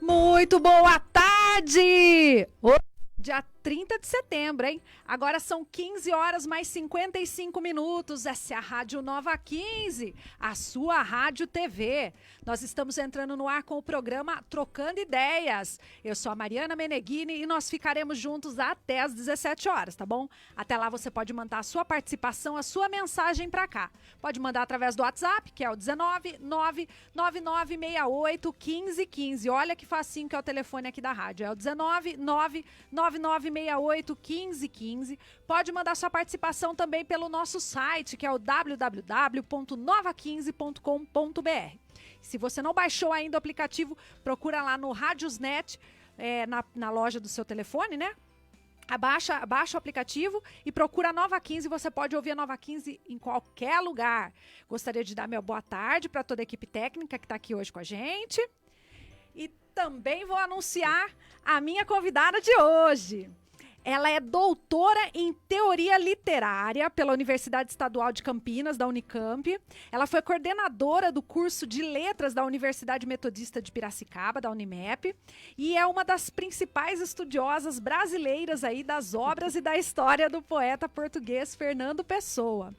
Muito boa tarde! Hoje, dia 30 de setembro, hein? Agora são 15 horas mais 55 minutos. Essa é a Rádio Nova 15, a sua Rádio TV. Nós estamos entrando no ar com o programa Trocando Ideias. Eu sou a Mariana Meneghini e nós ficaremos juntos até às 17 horas, tá bom? Até lá você pode mandar a sua participação, a sua mensagem pra cá. Pode mandar através do WhatsApp, que é o 19999681515. Olha que facinho que é o telefone aqui da rádio. É o 19999681515. Pode mandar sua participação também pelo nosso site, que é o www.nova15.com.br. Se você não baixou ainda o aplicativo, procura lá no Radiosnet, na loja do seu telefone, né? Baixa o aplicativo e procura a Nova 15. Você pode ouvir a Nova 15 em qualquer lugar. Gostaria de dar meu boa tarde para toda a equipe técnica que está aqui hoje com a gente. E também vou anunciar a minha convidada de hoje. Ela é doutora em Teoria Literária pela Universidade Estadual de Campinas, da Unicamp. Ela foi coordenadora do curso de Letras da Universidade Metodista de Piracicaba, da Unimep. E é uma das principais estudiosas brasileiras aí das obras e da história do poeta português Fernando Pessoa.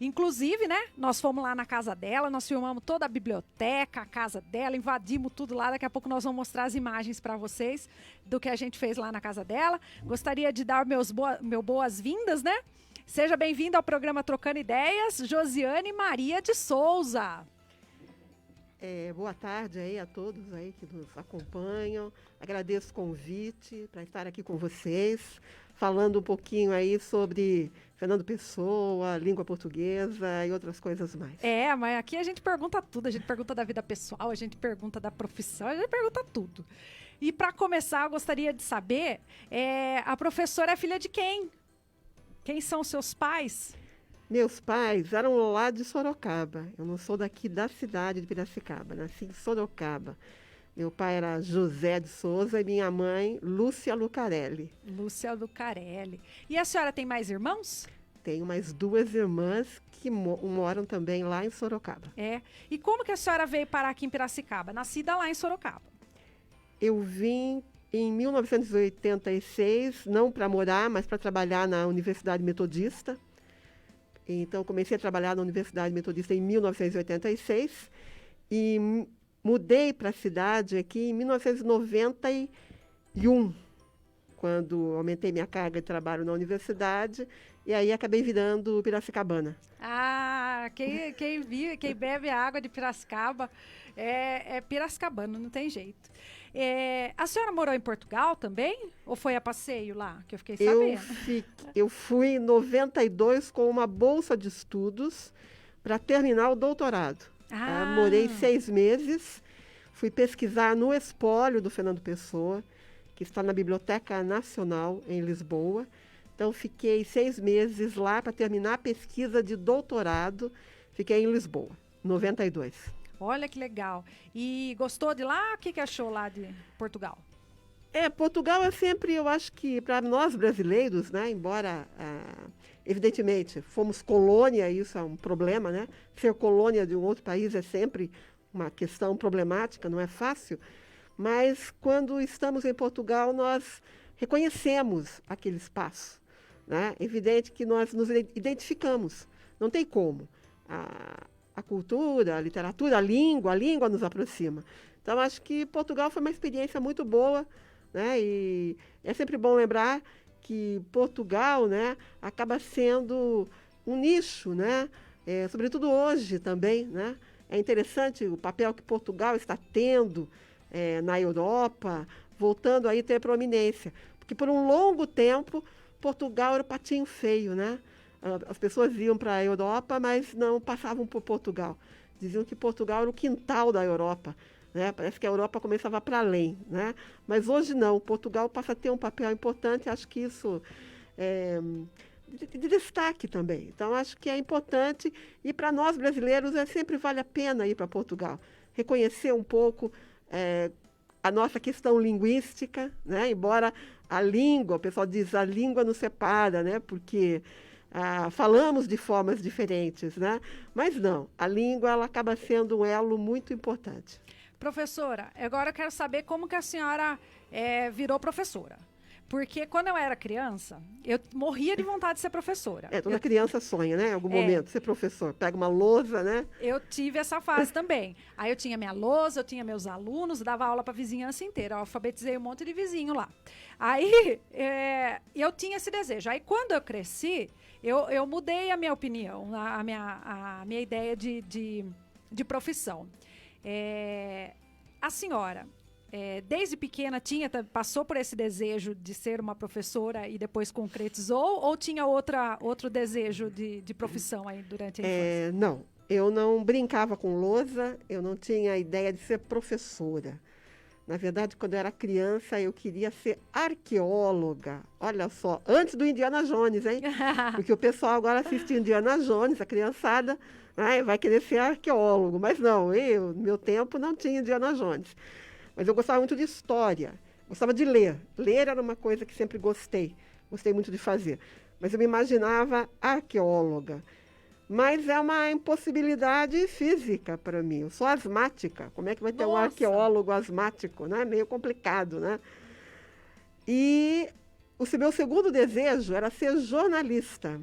Inclusive, né, nós fomos lá na casa dela, nós filmamos toda a biblioteca, a casa dela, invadimos tudo lá, daqui a pouco nós vamos mostrar as imagens para vocês do que a gente fez lá na casa dela. Gostaria de dar meu boas-vindas, né? Seja bem-vinda ao programa Trocando Ideias, Josiane Maria de Souza. Boa tarde aí a todos aí que nos acompanham. Agradeço o convite para estar aqui com vocês, falando um pouquinho aí sobre Fernando Pessoa, língua portuguesa e outras coisas mais. Mas aqui a gente pergunta tudo. A gente pergunta da vida pessoal, a gente pergunta da profissão, a gente pergunta tudo. E para começar, eu gostaria de saber, a professora é filha de quem? Quem são os seus pais? Meus pais eram lá de Sorocaba. Eu não sou daqui da cidade de Piracicaba, nasci em Sorocaba. Meu pai era José de Souza e minha mãe, Lúcia Lucarelli. Lúcia Lucarelli. E a senhora tem mais irmãos? Tenho mais duas irmãs que moram também lá em Sorocaba. E como que a senhora veio parar aqui em Piracicaba? Nascida lá em Sorocaba. Eu vim em 1986, não para morar, mas para trabalhar na Universidade Metodista. Então, comecei a trabalhar na Universidade Metodista em 1986 e mudei para a cidade aqui em 1991, quando aumentei minha carga de trabalho na universidade e aí acabei virando piracicabana. Quem bebe a água de Piracicaba é piracicabano, não tem jeito. A senhora morou em Portugal também? Ou foi a passeio lá, que eu fiquei sabendo? Eu fui em 92 com uma bolsa de estudos para terminar o doutorado. Morei 6 meses, fui pesquisar no espólio do Fernando Pessoa, que está na Biblioteca Nacional, em Lisboa. Então, fiquei 6 meses lá para terminar a pesquisa de doutorado. Fiquei em Lisboa, 92. Olha que legal. E gostou de lá? O que achou lá de Portugal? Portugal é sempre, eu acho que para nós brasileiros, né, embora, evidentemente, fomos colônia, isso é um problema, né? Ser colônia de um outro país é sempre uma questão problemática, não é fácil. Mas quando estamos em Portugal, nós reconhecemos aquele espaço, né? É evidente que nós nos identificamos, não tem como. A cultura, a literatura, a língua nos aproxima. Então, acho que Portugal foi uma experiência muito boa, né? E é sempre bom lembrar que Portugal, né, acaba sendo um nicho, né? Sobretudo hoje também, né? É interessante o papel que Portugal está tendo na Europa, voltando aí a ter proeminência. Porque por um longo tempo, Portugal era o patinho feio, né? As pessoas iam para a Europa, mas não passavam por Portugal. Diziam que Portugal era o quintal da Europa, né? Parece que a Europa começava para além, né? Mas hoje não, Portugal passa a ter um papel importante, acho que isso de destaque também. Então, acho que é importante, e para nós brasileiros sempre vale a pena ir para Portugal, reconhecer um pouco a nossa questão linguística, né? Embora a língua, o pessoal diz, a língua nos separa, né? Porque falamos de formas diferentes, né? Mas não, a língua ela acaba sendo um elo muito importante. Professora, agora eu quero saber como que a senhora virou professora. Porque quando eu era criança, eu morria de vontade de ser professora. Toda criança sonha, né? Em algum momento, ser professor. Pega uma lousa, né? Eu tive essa fase também. Aí eu tinha minha lousa, eu tinha meus alunos, dava aula para a vizinhança inteira. Eu alfabetizei um monte de vizinho lá. Aí eu tinha esse desejo. Aí quando eu cresci, eu mudei a minha opinião, a minha ideia de profissão. A senhora... desde pequena passou por esse desejo de ser uma professora e depois concretizou, ou tinha outro desejo de profissão aí durante a infância? Não, eu não brincava com lousa, eu não tinha a ideia de ser professora. Na verdade, quando eu era criança, eu queria ser arqueóloga. Olha só, antes do Indiana Jones, hein? Porque o pessoal agora assiste Indiana Jones, a criançada vai querer ser arqueólogo. Mas não, no meu tempo não tinha Indiana Jones. Mas eu gostava muito de história, gostava de ler. Ler era uma coisa que sempre gostei muito de fazer. Mas eu me imaginava arqueóloga. Mas é uma impossibilidade física para mim. Eu sou asmática. Como é que vai ter um arqueólogo asmático? Né? Meio complicado, né? E o meu segundo desejo era ser jornalista.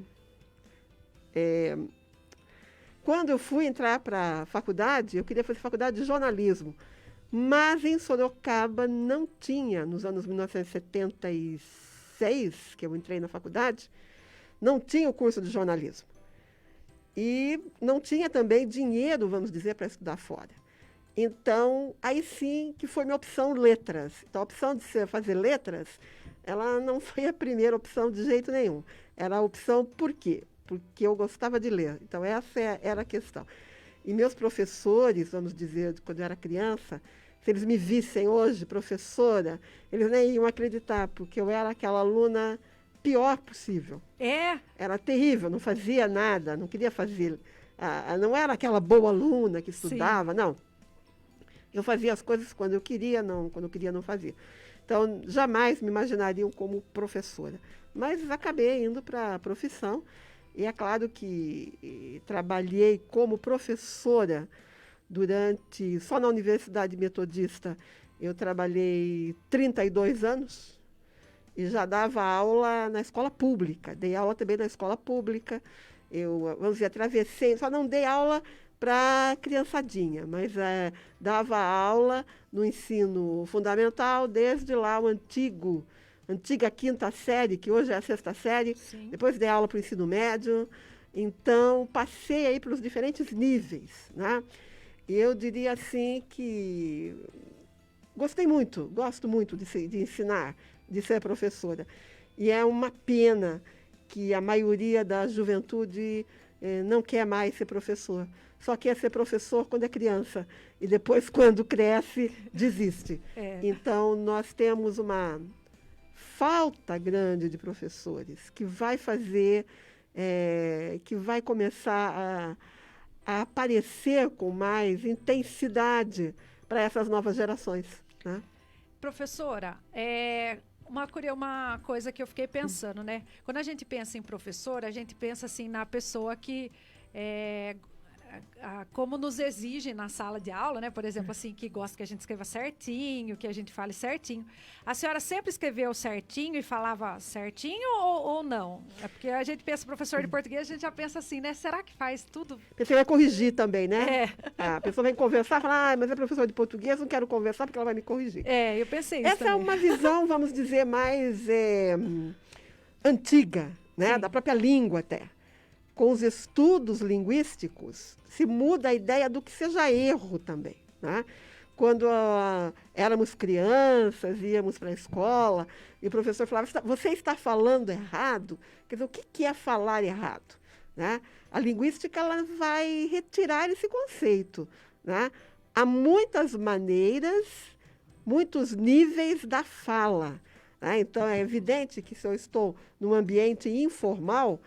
Quando eu fui entrar para a faculdade, eu queria fazer faculdade de jornalismo. Mas em Sorocaba não tinha, nos anos 1976, que eu entrei na faculdade, não tinha o curso de jornalismo. E não tinha também dinheiro, vamos dizer, para estudar fora. Então, aí sim que foi minha opção letras. Então, a opção de fazer letras, ela não foi a primeira opção de jeito nenhum. Era a opção por quê? Porque eu gostava de ler. Então, essa era a questão. E meus professores, vamos dizer, quando eu era criança, se eles me vissem hoje, professora, eles nem iam acreditar, porque eu era aquela aluna pior possível. Era terrível, não fazia nada, não queria fazer. Não era aquela boa aluna que estudava, não. Eu fazia as coisas quando eu queria, quando eu queria não fazia. Então, jamais me imaginariam como professora. Mas acabei indo para a profissão. E é claro que trabalhei como professora só na Universidade Metodista, eu trabalhei 32 anos e já dava aula na escola pública. Dei aula também na escola pública. Vamos dizer, atravessei, só não dei aula para criançadinha, mas dava aula no ensino fundamental, desde lá o antiga quinta série, que hoje é a sexta série. Sim. Depois dei aula para o ensino médio. Então, passei aí pelos diferentes níveis, né? E eu diria assim que gosto muito de ensinar, de ser professora. E é uma pena que a maioria da juventude não quer mais ser professor. Só quer ser professor quando é criança. E depois, quando cresce, desiste. Então, nós temos uma falta grande de professores que vai fazer, que vai começar a aparecer com mais intensidade para essas novas gerações, né? Professora, uma coisa que eu fiquei pensando, né? Quando a gente pensa em professora, a gente pensa assim na pessoa que como nos exige na sala de aula, né? Por exemplo, assim, que gosta que a gente escreva certinho, que a gente fale certinho. A senhora sempre escreveu certinho e falava certinho ou não? É porque a gente pensa, professor de português, a gente já pensa assim, né? Será que faz tudo? A pessoa vai corrigir também, né? A pessoa vem conversar e fala, mas é professor de português, não quero conversar porque ela vai me corrigir. Eu pensei isso Essa também. é uma visão, vamos dizer, mais antiga, né? Da própria língua até. Com os estudos linguísticos, se muda a ideia do que seja erro também, né? Quando éramos crianças, íamos para a escola, e o professor falava, você está falando errado? Quer dizer, o que é falar errado? Né? A linguística ela vai retirar esse conceito, né? Há muitas maneiras, muitos níveis da fala, né? Então, é evidente que se eu estou num ambiente informal,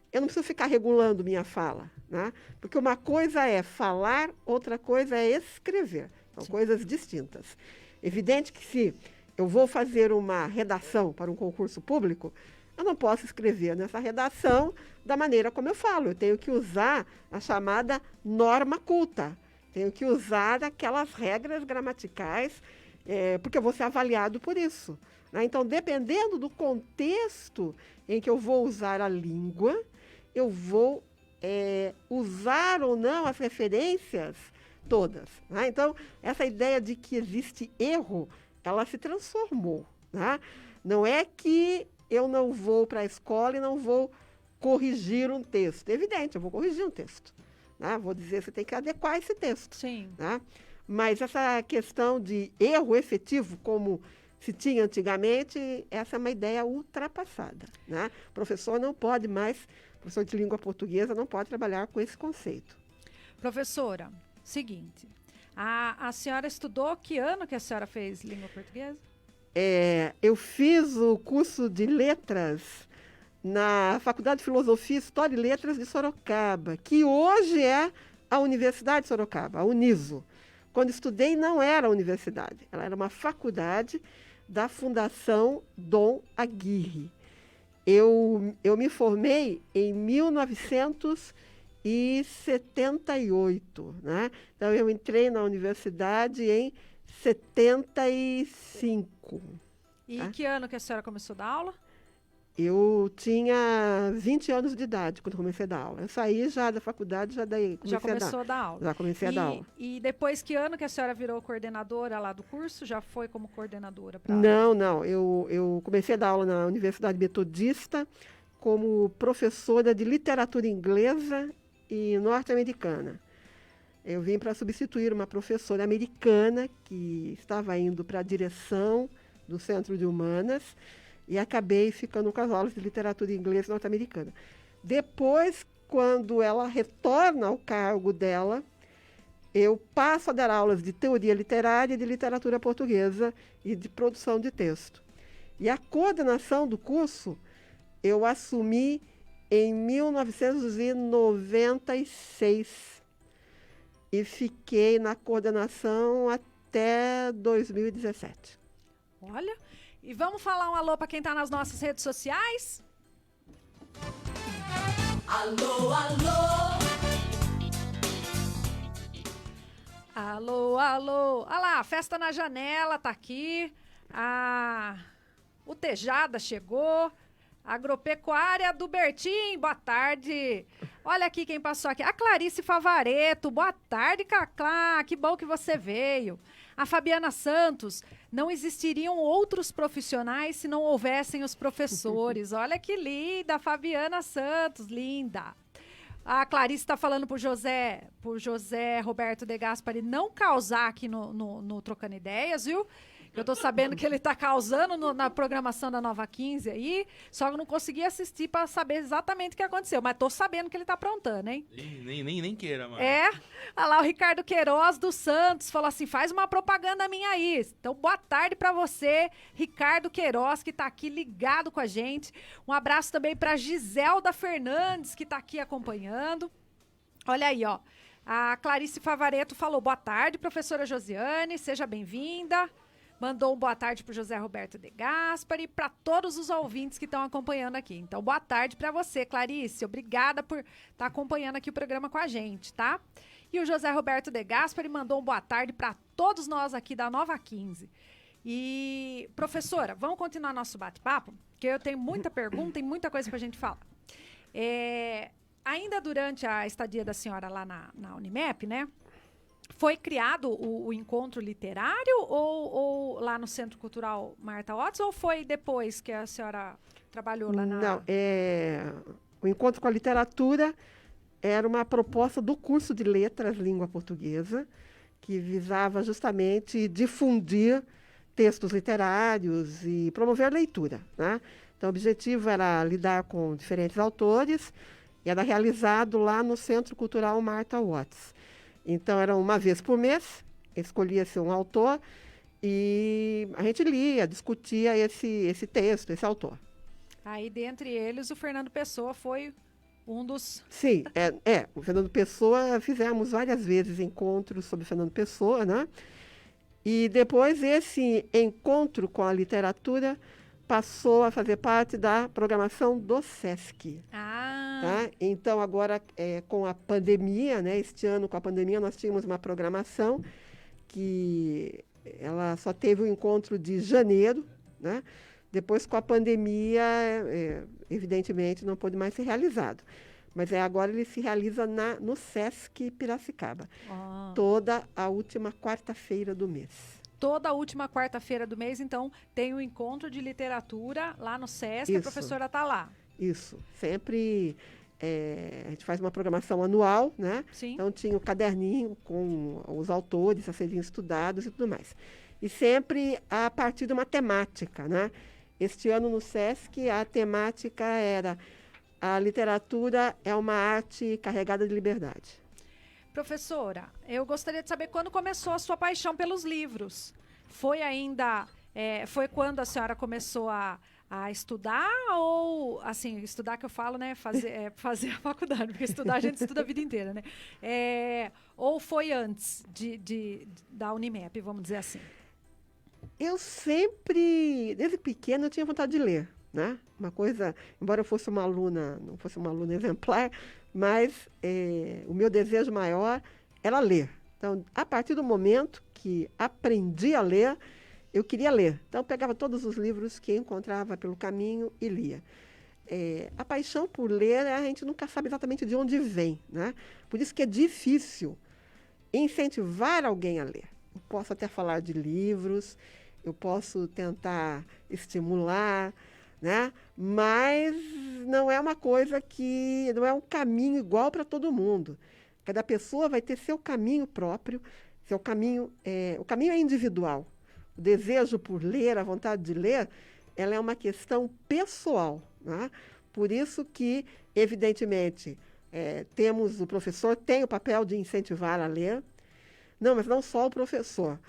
eu não preciso ficar regulando minha fala, né? Porque uma coisa é falar, outra coisa é escrever. São coisas distintas. Evidente que se eu vou fazer uma redação para um concurso público, eu não posso escrever nessa redação da maneira como eu falo. Eu tenho que usar a chamada norma culta. tenho que usar aquelas regras gramaticais, porque eu vou ser avaliado por isso. Né? Então, dependendo do contexto em que eu vou usar a língua, eu vou usar ou não as referências todas. Né? Então, essa ideia de que existe erro, ela se transformou. Né? Não é que eu não vou para a escola e não vou corrigir um texto. É evidente, eu vou corrigir um texto. Né? Vou dizer, você tem que adequar esse texto. Sim. Né? Mas essa questão de erro efetivo, como se tinha antigamente, essa é uma ideia ultrapassada. Né? O professor não pode mais, professor de língua portuguesa não pode trabalhar com esse conceito. Professora, seguinte, a senhora estudou, que ano que a senhora fez língua portuguesa? Eu fiz o curso de letras na Faculdade de Filosofia, História e Letras de Sorocaba, que hoje é a Universidade de Sorocaba, a Uniso. Quando estudei, não era a universidade, ela era uma faculdade da Fundação Dom Aguirre. Eu me formei em 1978, né? Então, eu entrei na universidade em 75. E Tá? que ano que a senhora começou a dar aula? Eu tinha 20 anos de idade quando comecei a dar aula. Eu saí já da faculdade, Já começou a dar aula. Já comecei a dar aula. E depois, que ano que a senhora virou coordenadora lá do curso? Já foi como coordenadora? Não. Eu comecei a dar aula na Universidade Metodista como professora de literatura inglesa e norte-americana. Eu vim para substituir uma professora americana que estava indo para a direção do Centro de Humanas e acabei ficando com as aulas de literatura inglesa norte-americana. Depois, quando ela retorna ao cargo dela, eu passo a dar aulas de teoria literária, de literatura portuguesa e de produção de texto. E a coordenação do curso eu assumi em 1996 e fiquei na coordenação até 2017. Olha, e vamos falar um alô para quem está nas nossas redes sociais? Alô, alô! Alô, alô! Olha lá, festa na janela tá aqui. O Tejada chegou. Agropecuária do Bertim, boa tarde. Olha aqui quem passou aqui. A Clarice Favareto, boa tarde, Caclá. Que bom que você veio. A Fabiana Santos, não existiriam outros profissionais se não houvessem os professores. Olha que linda, Fabiana Santos, linda. A Clarice está falando por José Roberto de Gaspari não causar aqui no Trocando Ideias, viu? Eu tô sabendo que ele tá causando na programação da Nova 15 aí, só que eu não consegui assistir para saber exatamente o que aconteceu, mas tô sabendo que ele tá aprontando, hein? Nem queira, mano. Olha lá o Ricardo Queiroz dos Santos falou assim, faz uma propaganda minha aí. Então, boa tarde para você, Ricardo Queiroz, que tá aqui ligado com a gente. Um abraço também para Giselda Fernandes, que tá aqui acompanhando. Olha aí, ó. A Clarice Favareto falou, boa tarde, professora Josiane, seja bem-vinda. Mandou um boa tarde para o José Roberto de Gaspari e para todos os ouvintes que estão acompanhando aqui. Então, boa tarde para você, Clarice. Obrigada por estar acompanhando aqui o programa com a gente, tá? E o José Roberto de Gaspari mandou um boa tarde para todos nós aqui da Nova 15. E, professora, vamos continuar nosso bate-papo? Porque eu tenho muita pergunta e muita coisa para a gente falar. Ainda durante a estadia da senhora lá na Unimep, né? Foi criado o encontro literário ou lá no Centro Cultural Marta Watts, ou foi depois que a senhora trabalhou lá na... Não, o encontro com a literatura era uma proposta do curso de Letras Língua Portuguesa, que visava justamente difundir textos literários e promover a leitura, né? Então, o objetivo era lidar com diferentes autores e era realizado lá no Centro Cultural Marta Watts. Então, era uma vez por mês, escolhia-se um autor e a gente lia, discutia esse texto, esse autor. Aí, dentre eles, o Fernando Pessoa foi um dos... Sim, o Fernando Pessoa, fizemos várias vezes encontros sobre Fernando Pessoa, né? E depois esse encontro com a literatura passou a fazer parte da programação do SESC. Ah, Tá? Então, agora, com a pandemia, né, este ano, com a pandemia, nós tínhamos uma programação que ela só teve o encontro de janeiro, né? Depois, com a pandemia, evidentemente, não pôde mais ser realizado. Mas agora ele se realiza no Sesc Piracicaba, toda a última quarta-feira do mês. Toda a última quarta-feira do mês, então, tem o encontro de literatura lá no Sesc, Isso. a professora está lá. Isso, sempre a gente faz uma programação anual, né? Sim. Então tinha o caderninho com os autores a serem estudados e tudo mais. E sempre a partir de uma temática, né? Este ano no Sesc a temática era a literatura é uma arte carregada de liberdade. Professora, eu gostaria de saber quando começou a sua paixão pelos livros. Foi foi quando a senhora começou a estudar ou, assim, estudar que eu falo, né, fazer a faculdade, porque estudar a gente estuda a vida inteira, né? Ou foi antes da Unimep, vamos dizer assim? Eu sempre, desde pequena, eu tinha vontade de ler, né? Uma coisa, embora eu fosse uma aluna, não fosse uma aluna exemplar, mas o meu desejo maior era ler. Então, a partir do momento que aprendi a ler, eu queria ler. Então, eu pegava todos os livros que encontrava pelo caminho e lia. A paixão por ler, a gente nunca sabe exatamente de onde vem, né? Por isso que é difícil incentivar alguém a ler. Eu posso até falar de livros, eu posso tentar estimular, né? Mas não é uma coisa não é um caminho igual para todo mundo. Cada pessoa vai ter seu caminho próprio, o caminho é individual. O desejo por ler, a vontade de ler, ela é uma questão pessoal, né? Por isso que, evidentemente, o professor tem o papel de incentivar a ler. Não, mas não só o professor.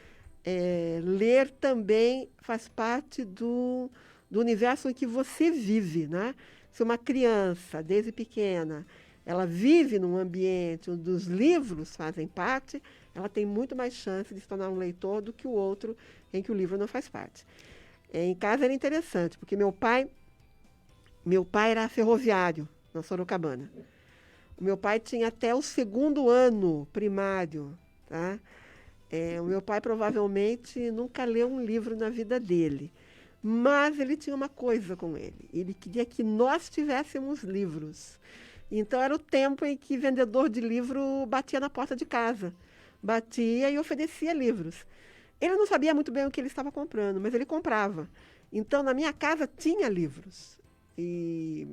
Ler também faz parte do universo em que você vive, né? Se uma criança, desde pequena, ela vive num ambiente onde os livros fazem parte, ela tem muito mais chance de se tornar um leitor do que o outro em que o livro não faz parte. Em casa era interessante, porque meu pai era ferroviário na Sorocabana. O meu pai tinha até o 2º ano primário, tá? O meu pai provavelmente nunca leu um livro na vida dele, mas ele tinha uma coisa com ele. Ele queria que nós tivéssemos livros. Então era o tempo em que vendedor de livro batia na porta de casa, batia e oferecia livros. Ele não sabia muito bem o que ele estava comprando, mas ele comprava. Então na minha casa tinha livros e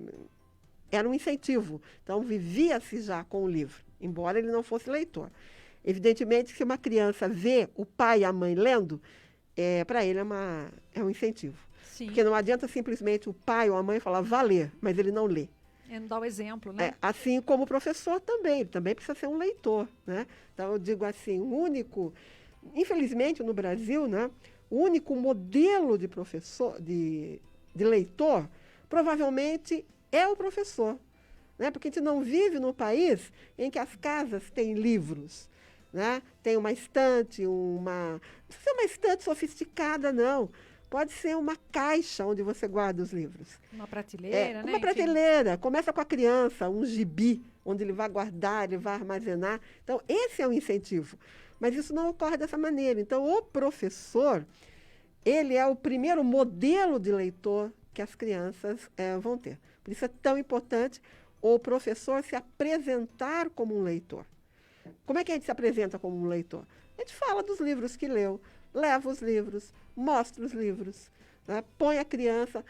era um incentivo. Então vivia-se já com o livro, embora ele não fosse leitor. Evidentemente, se uma criança vê o pai e a mãe lendo, para ele é um incentivo. Sim. Porque não adianta simplesmente o pai ou a mãe falar, vá ler, mas ele não lê. Não dá o exemplo, né? Assim como o professor também, ele também precisa ser um leitor, né? Então, eu digo assim, infelizmente no Brasil, né, o único modelo de professor, de leitor, provavelmente é o professor, né? Porque a gente não vive num país em que as casas têm livros, né? Tem uma estante, não precisa ser uma estante sofisticada, não. Pode ser uma caixa onde você guarda os livros. Uma prateleira, né? Uma prateleira. Começa com a criança, um gibi, onde ele vai guardar, ele vai armazenar. Então, esse é o incentivo. Mas isso não ocorre dessa maneira. Então, o professor, ele é o primeiro modelo de leitor que as crianças vão ter. Por isso é tão importante o professor se apresentar como um leitor. Como é que a gente se apresenta como um leitor? A gente fala dos livros que leu, leva os livros, mostra os livros, né? Põe a criança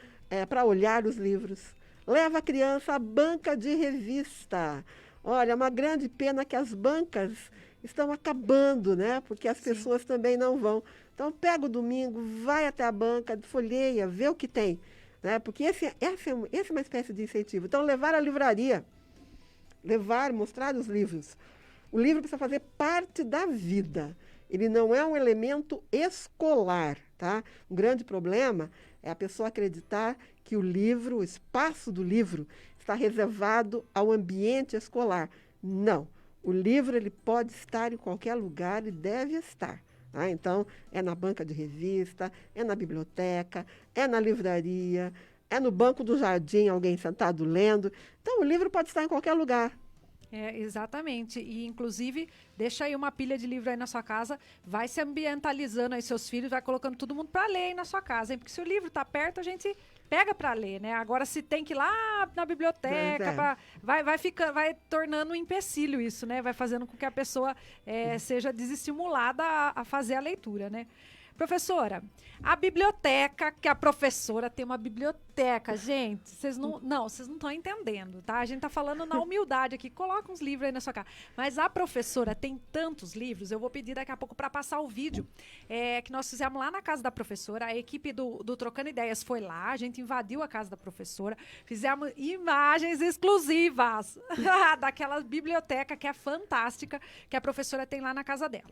para olhar os livros, leva a criança à banca de revista. Olha, é uma grande pena que as bancas estão acabando, né? Porque as pessoas também não vão. Então, pega o domingo, vai até a banca, folheia, vê o que tem, né? Porque essa é uma espécie de incentivo. Então, levar à livraria, mostrar os livros. O livro precisa fazer parte da vida. Ele não é um elemento escolar, tá? Um grande problema é a pessoa acreditar que o espaço do livro está reservado ao ambiente escolar. Não. O livro ele pode estar em qualquer lugar e deve estar. Tá? Então, é na banca de revista, é na biblioteca, é na livraria, é no banco do jardim, alguém sentado lendo. Então, o livro pode estar em qualquer lugar. Exatamente. E, inclusive, deixa aí uma pilha de livro aí na sua casa, vai se ambientalizando aí seus filhos, vai colocando todo mundo para ler aí na sua casa, hein? Porque se o livro tá perto, a gente pega para ler, né? Agora, se tem que ir lá na biblioteca, vai tornando um empecilho isso, né? Vai fazendo com que a pessoa seja desestimulada a fazer a leitura, né? Professora, a biblioteca, que a professora tem uma biblioteca, gente, vocês não estão entendendo, tá? A gente tá falando na humildade aqui, coloca uns livros aí na sua casa. Mas a professora tem tantos livros, eu vou pedir daqui a pouco para passar o vídeo que nós fizemos lá na casa da professora, a equipe do Trocando Ideias foi lá, a gente invadiu a casa da professora, fizemos imagens exclusivas daquela biblioteca que é fantástica, que a professora tem lá na casa dela.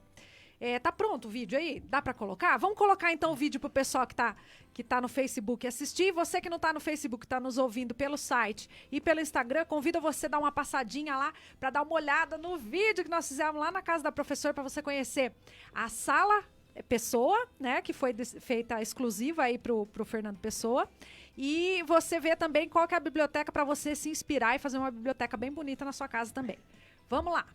Tá pronto o vídeo aí? Dá para colocar? Vamos colocar então o vídeo pro pessoal que tá no Facebook assistir. Você que não tá no Facebook, tá nos ouvindo pelo site e pelo Instagram, convido você a dar uma passadinha lá para dar uma olhada no vídeo que nós fizemos lá na casa da professora para você conhecer a sala Pessoa, né, que foi feita exclusiva aí pro Fernando Pessoa. E você vê também qual que é a biblioteca para você se inspirar e fazer uma biblioteca bem bonita na sua casa também. Vamos lá.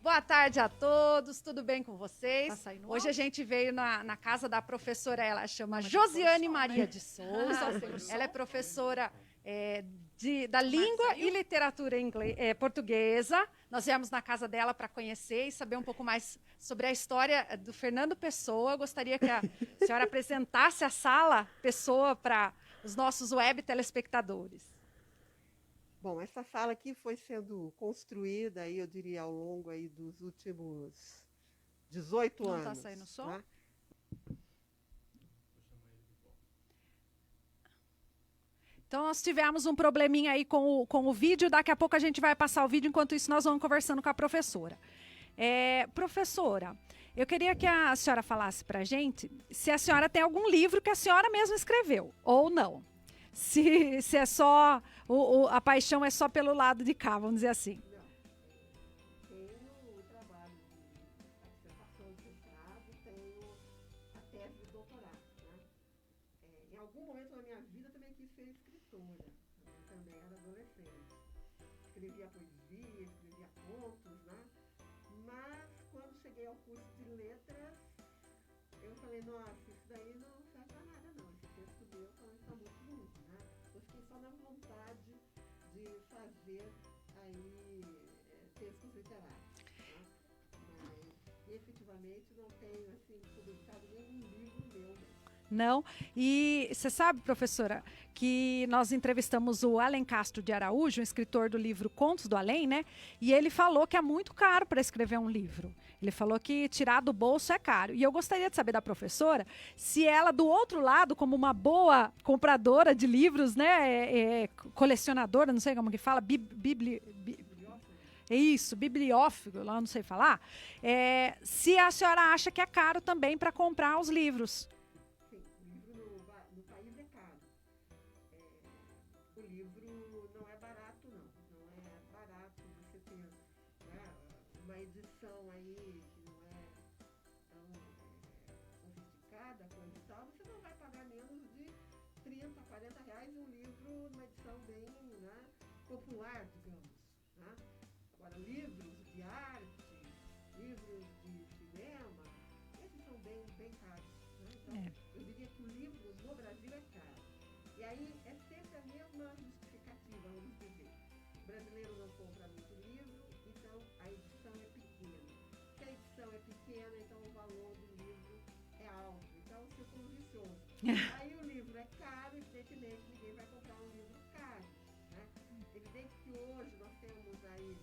Boa tarde a todos, tudo bem com vocês? Hoje a gente veio na casa da professora, ela chama Josiane Maria de Souza, ela é professora da língua e literatura portuguesa. Nós viemos na casa dela para conhecer e saber um pouco mais sobre a história do Fernando Pessoa. Eu gostaria que a senhora apresentasse a sala Pessoa para os nossos web telespectadores. Bom, essa sala aqui foi sendo construída, aí, eu diria, ao longo aí dos últimos 18 anos. Não está saindo som? Tá? Então, nós tivemos um probleminha aí com o vídeo. Daqui a pouco a gente vai passar o vídeo. Enquanto isso, nós vamos conversando com a professora. Professora, eu queria que a senhora falasse para a gente se a senhora tem algum livro que a senhora mesma escreveu, ou não. Se é só, a paixão é só pelo lado de cá, vamos dizer assim. Não, tenho o trabalho de dissertação de mestrado, tenho a tese de doutorado. Né? Em algum momento da minha vida também quis ser escritora, também era adolescente. Escrevia poesia, escrevia contos, né? Mas quando cheguei ao curso de letras, eu falei, nossa, isso daí não serve para nada não, esse texto meu está muito bonito, né? Eu fiquei só na vontade de fazer aí textos literários, né? Mas efetivamente não tenho assim publicado nenhum livro meu mesmo. Não. E você sabe, professora, que nós entrevistamos o Alen Castro de Araújo, um escritor do livro Contos do Além, né? E ele falou que é muito caro para escrever um livro. Ele falou que tirar do bolso é caro. E eu gostaria de saber da professora se ela, do outro lado, como uma boa compradora de livros, né? Colecionadora, não sei como que fala, bibliófilo, lá não sei falar. Se a senhora acha que é caro também para comprar os livros. No país é caro. O livro não é barato, não. Não é barato você ter, né, uma edição aí que não é tão sofisticada, coisa e tal. Você não vai pagar menos de 30, 40 reais um livro numa edição bem, né, popular, digamos. Né? Agora, livros de arte, livros de cinema, esses são bem caros. Né? Então, eu diria que o livro no Brasil é caro. E aí é sempre a mesma justificativa, vamos dizer. O brasileiro não compra muito livro, então a edição é pequena. Se a edição é pequena, então o valor do livro é alto. Então, o círculo vicioso. Aí o livro é caro, evidentemente ninguém vai comprar um livro caro. Né? Evidente que hoje nós temos aí,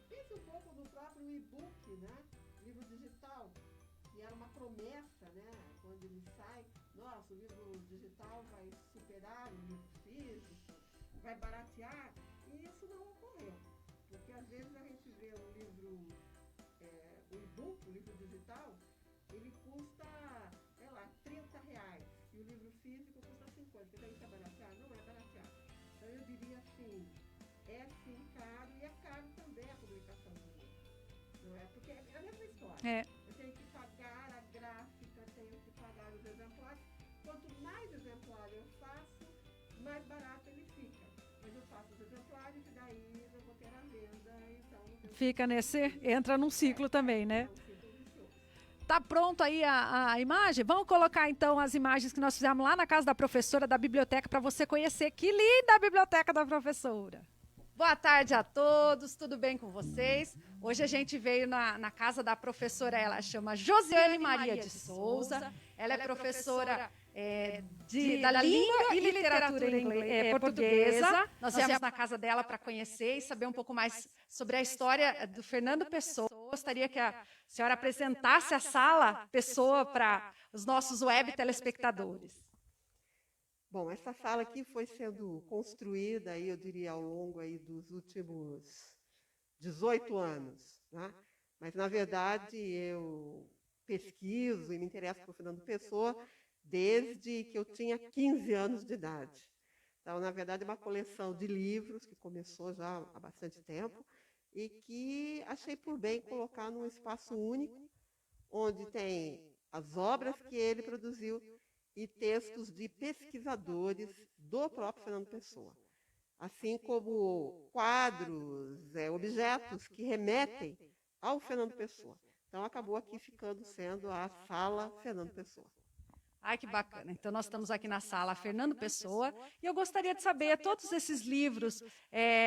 pense um pouco no próprio e-book, né? Livro digital, que era uma promessa, né? Quando ele sai, nossa, o livro digital vai superar o livro físico, vai baratear, e isso não ocorreu. Porque às vezes a gente vê um livro, o e-book, o livro digital, ele custa, sei lá, 30 reais, e o livro físico custa 50. Então isso é baratear? Não é baratear. Então eu diria assim, é sim caro, e é caro também a publicação do livro. Não é? Porque é a mesma história. Eu tenho que pagar a gráfica, tenho que pagar os exemplares, quanto mais exemplar eu faço, mais barato ele fica. Mas eu faço os exemplares e daí eu vou ter a venda, então... Fica entra num ciclo também, né? Tá pronto aí a imagem? Vamos colocar então as imagens que nós fizemos lá na casa da professora da biblioteca para você conhecer. Que linda a biblioteca da professora! Boa tarde a todos, tudo bem com vocês? Hoje a gente veio na casa da professora, ela chama Josiane Maria de Souza, ela é professora da língua e literatura portuguesa. Nós viemos na casa dela para conhecer e saber um pouco mais sobre a história do Fernando Pessoa. Gostaria que a senhora apresentasse a sala Pessoa para os nossos web telespectadores. Bom, essa sala aqui foi sendo construída, aí, eu diria, ao longo aí dos últimos 18 anos. Né? Mas, na verdade, eu pesquiso e me interesso por Fernando Pessoa desde que eu tinha 15 anos de idade. Então, na verdade, é uma coleção de livros que começou já há bastante tempo e que achei por bem colocar num espaço único, onde tem as obras que ele produziu e textos de pesquisadores do próprio Fernando Pessoa, assim como quadros, objetos que remetem ao Fernando Pessoa. Então, acabou aqui ficando sendo a sala Fernando Pessoa. Ai, que bacana. Então, nós estamos aqui na sala Fernando Pessoa e eu gostaria de saber, todos esses livros,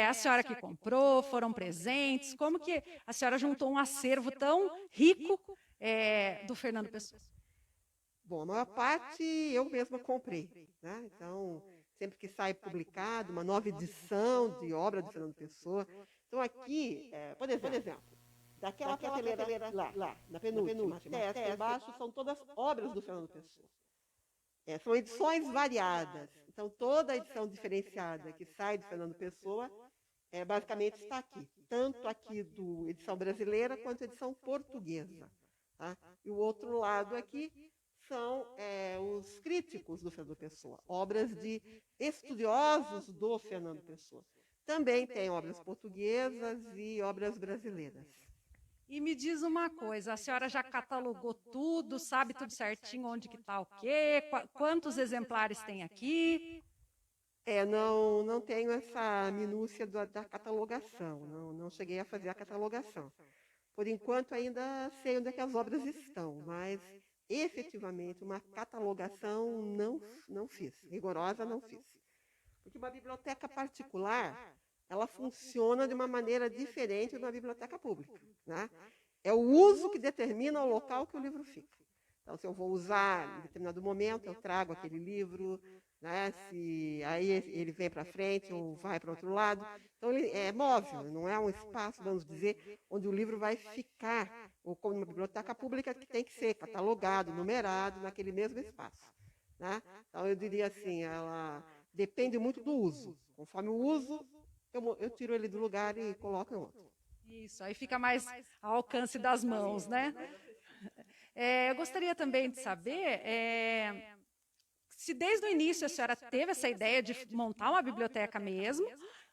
a senhora que comprou, foram presentes, como que a senhora juntou um acervo tão rico do Fernando Pessoa? Bom, a maior parte eu mesma comprei. Né? Então, sempre que sai publicado uma nova edição de obra de Fernando Pessoa. Então, aqui, por exemplo, daquela prateleira lá, na penúltima, até embaixo, são todas obras do Fernando Pessoa. São edições variadas. Então, toda a edição diferenciada que sai de Fernando Pessoa, basicamente está aqui. Tanto aqui do edição brasileira, quanto a edição portuguesa. Tá? E o outro lado aqui são os críticos do Fernando Pessoa, obras de estudiosos do Fernando Pessoa. Também tem obras portuguesas e obras brasileiras. E me diz uma coisa, a senhora já catalogou tudo, sabe tudo certinho onde que está o quê? Quantos exemplares tem aqui? Não tenho essa minúcia da catalogação, não cheguei a fazer a catalogação. Por enquanto, ainda sei onde é que as obras estão, mas efetivamente uma catalogação não fiz, rigorosa não fiz. Porque uma biblioteca particular, ela funciona de uma maneira diferente de uma biblioteca pública. Né? É o uso que determina o local que o livro fica. Então, se eu vou usar em determinado momento, eu trago aquele livro, né? Se aí ele vem para frente ou vai para outro lado. Então, ele é móvel, não é um espaço, vamos dizer, onde o livro vai ficar, ou como uma biblioteca pública que tem que ser catalogado, numerado, naquele mesmo espaço. Né? Então, eu diria assim, ela depende muito do uso. Conforme o uso, eu tiro ele do lugar e coloco em outro. Isso, aí fica mais ao alcance das mãos, né? Eu gostaria também de saber se desde o início a senhora teve essa ideia de montar uma biblioteca mesmo,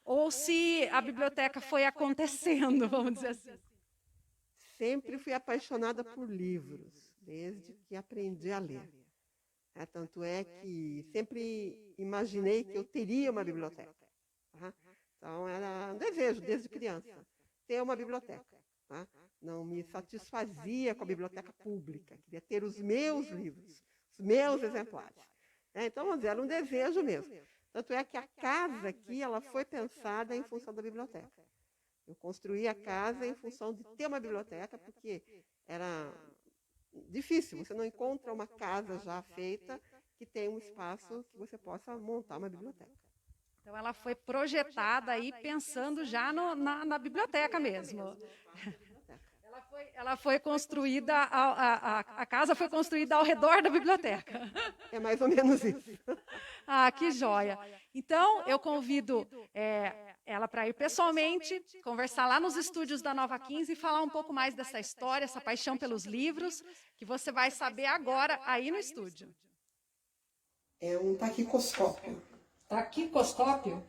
ou se a biblioteca foi acontecendo, vamos dizer assim. Sempre fui apaixonada por livros, desde que aprendi a ler. Tanto é que sempre imaginei que eu teria uma biblioteca. Tá? Então, era um desejo, desde criança, ter uma biblioteca. Tá? Não me satisfazia com a biblioteca pública, queria ter os meus livros, os meus exemplares. Então, vamos dizer, era um desejo mesmo. Tanto é que a casa aqui ela foi pensada em função da biblioteca. Eu construí a casa em função de ter uma biblioteca, porque era difícil, você não encontra uma casa já feita que tenha um espaço que você possa montar uma biblioteca. Então, ela foi projetada aí pensando já na biblioteca mesmo. Ela foi construída, a casa foi construída ao redor da biblioteca. É mais ou menos isso. Ah, que joia. Então, eu convido ela para ir pessoalmente, conversar lá nos estúdios da Nova 15 e falar um pouco mais dessa história, essa paixão pelos livros, que você vai saber agora aí no estúdio. É um taquicoscópio. Taquicoscópio?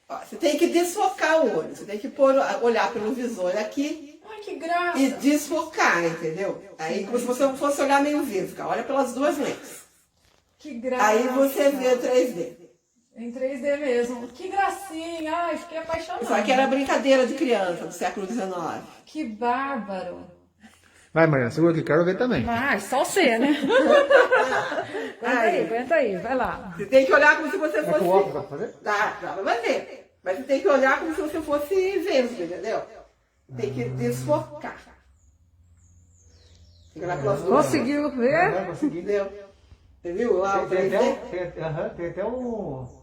Você tem que desfocar o olho, você tem que olhar pelo visor aqui. Ai, que graça! E desfocar, entendeu? Aí como se você fosse olhar meio vesga, olha pelas duas lentes. Que graça. Aí você vê 3D. Em 3D mesmo. Que gracinha. Ai, fiquei apaixonada. Só que era brincadeira de criança do século XIX. Que bárbaro. Vai, Mariana, segura aqui, quero ver também. Vai, só você, né? Aguenta aí, vai lá. Você tem que olhar como se você É fosse... com o óculos dá pra fazer? Dá pra fazer. Mas você tem que olhar como se você fosse vendo, entendeu? Tem que desfocar. Tem que olhar pelas duas. Conseguiu ver? Vai conseguir. Entendeu? Você viu lá o Tem 3D? tem até um...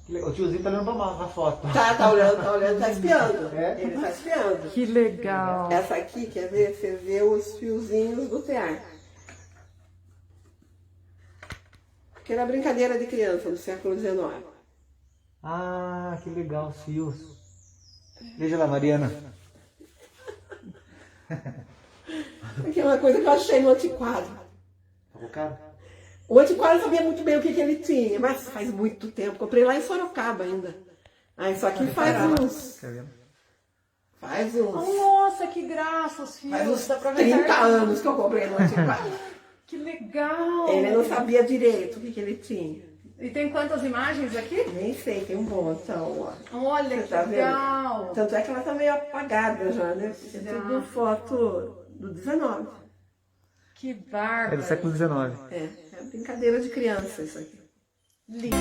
O tiozinho tá olhando pra foto. Tá olhando, tá espiando. É? Ele tá espiando. Que legal. Essa aqui, quer ver? Você vê os fiozinhos do tear. Que era brincadeira de criança do século XIX. Ah, que legal, os fios. Veja lá, Mariana. Aqui é uma coisa que eu achei no antiquário. Tá caro? O antiquário sabia muito bem o que ele tinha, mas faz muito tempo. Comprei lá em Sorocaba ainda. Ah, isso aqui faz uns... Tá vendo? Faz uns... Nossa, que graça os fios. Faz uns Dá pra 30 ver. anos que eu comprei no antiquário. Que legal. Ele não sabia direito o que ele tinha. E tem quantas imagens aqui? Nem sei, tem um montão, ó. Olha, Você que tá vendo? legal. Tanto é que ela tá meio apagada já, né? É tudo foto do 19. Que É bárbaro. do século XIX. É brincadeira de criança isso aqui. Lindo.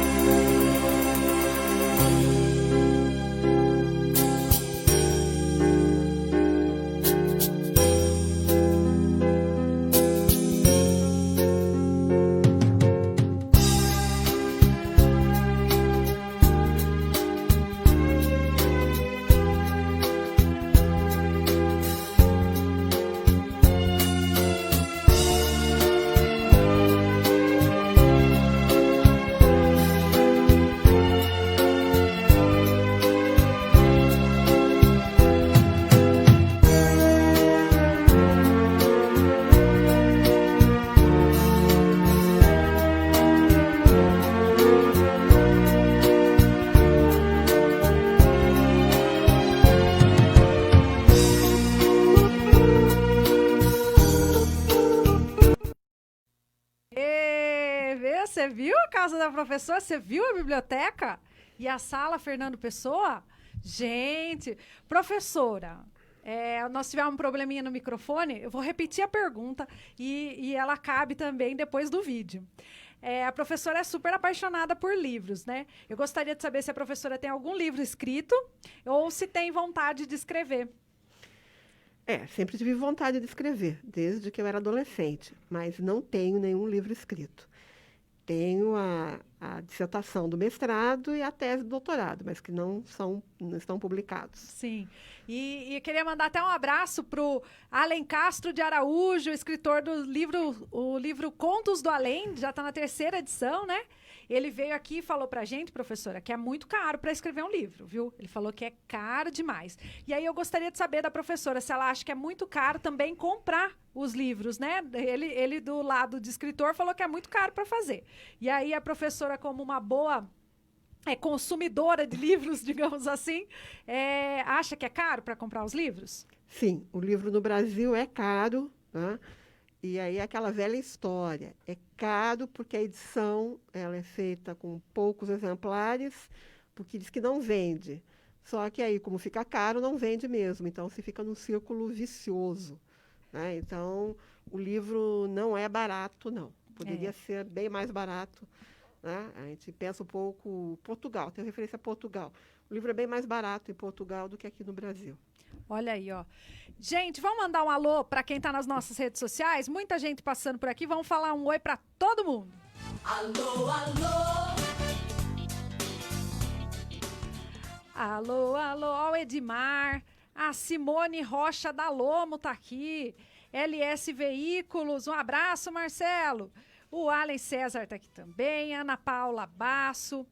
Você viu a casa da professora? Você viu a biblioteca? E a sala Fernando Pessoa? Gente, professora, nós tivemos um probleminha no microfone. Eu vou repetir a pergunta e ela cabe também depois do vídeo. A professora é super apaixonada por livros, né? Eu gostaria de saber se a professora tem algum livro escrito ou se tem vontade de escrever. Sempre tive vontade de escrever, desde que eu era adolescente, mas não tenho nenhum livro escrito. Tenho a dissertação do mestrado e a tese do doutorado, mas que não estão publicados. Sim. E queria mandar até um abraço para o Alen Castro de Araújo, escritor do livro Contos do Além, já está na 3ª edição, né? Ele veio aqui e falou pra gente, professora, que é muito caro para escrever um livro, viu? Ele falou que é caro demais. E aí eu gostaria de saber da professora se ela acha que é muito caro também comprar os livros, né? Ele do lado de escritor falou que é muito caro para fazer. E aí a professora, como uma boa consumidora de livros, digamos assim, acha que é caro para comprar os livros? Sim, o livro no Brasil é caro, né? E aí aquela velha história, é caro porque a edição ela é feita com poucos exemplares, porque diz que não vende. Só que aí, como fica caro, não vende mesmo. Então, se fica num círculo vicioso, né? Então, o livro não é barato, não. Poderia ser bem mais barato, né? A gente pensa um pouco Portugal, tem referência a Portugal. O livro é bem mais barato em Portugal do que aqui no Brasil. Olha aí, ó. Gente, vamos mandar um alô para quem está nas nossas redes sociais? Muita gente passando por aqui. Vamos falar um oi para todo mundo. Alô, alô. Alô, alô, ó, o Edmar. A Simone Rocha da Lomo tá aqui. LS Veículos, um abraço, Marcelo. O Allen César tá aqui também. Ana Paula Basso.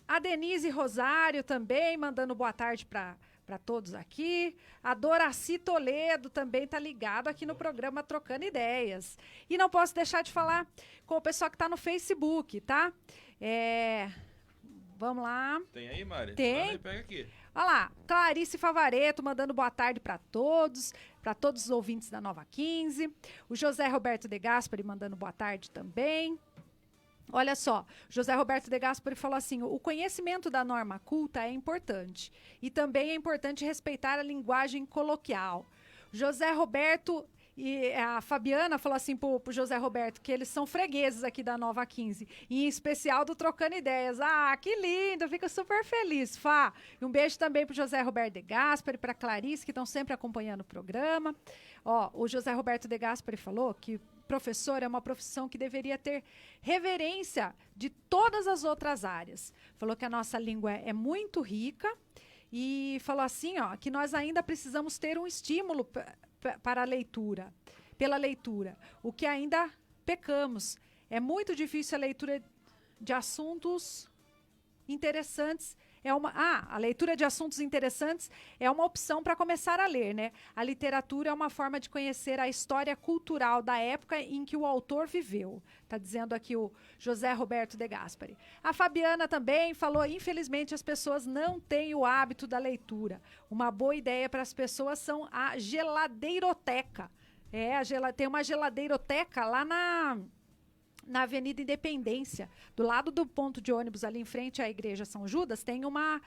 A Denise Rosário também, mandando boa tarde para todos aqui. A Doraci Toledo também está ligado aqui no programa Trocando Ideias. E não posso deixar de falar com o pessoal que está no Facebook, tá? Vamos lá. Tem aí, Mari? Tem. Pega aqui. Olha lá, Clarice Favareto mandando boa tarde para todos os ouvintes da Nova 15. O José Roberto De Gaspari mandando boa tarde também. Olha só, José Roberto de Gasperi falou assim: o conhecimento da norma culta é importante e também é importante respeitar a linguagem coloquial. José Roberto e a Fabiana falou assim pro José Roberto que eles são fregueses aqui da Nova 15, e em especial do Trocando Ideias. Ah, que lindo, eu fico super feliz, Fá. E um beijo também pro José Roberto de Gasperi, pra Clarice, que estão sempre acompanhando o programa. Ó, o José Roberto de Gasperi falou que professor é uma profissão que deveria ter reverência de todas as outras áreas. Falou que a nossa língua é muito rica e falou assim, ó, que nós ainda precisamos ter um estímulo para a leitura, pela leitura, o que ainda pecamos. É muito difícil a leitura de assuntos interessantes. A leitura de assuntos interessantes é uma opção para começar a ler, né? A literatura é uma forma de conhecer a história cultural da época em que o autor viveu. Está dizendo aqui o José Roberto de Gasperi. A Fabiana também falou, infelizmente as pessoas não têm o hábito da leitura. Uma boa ideia para as pessoas são a geladeiroteca. Tem uma geladeiroteca lá na Avenida Independência, do lado do ponto de ônibus, ali em frente à Igreja São Judas, tem uma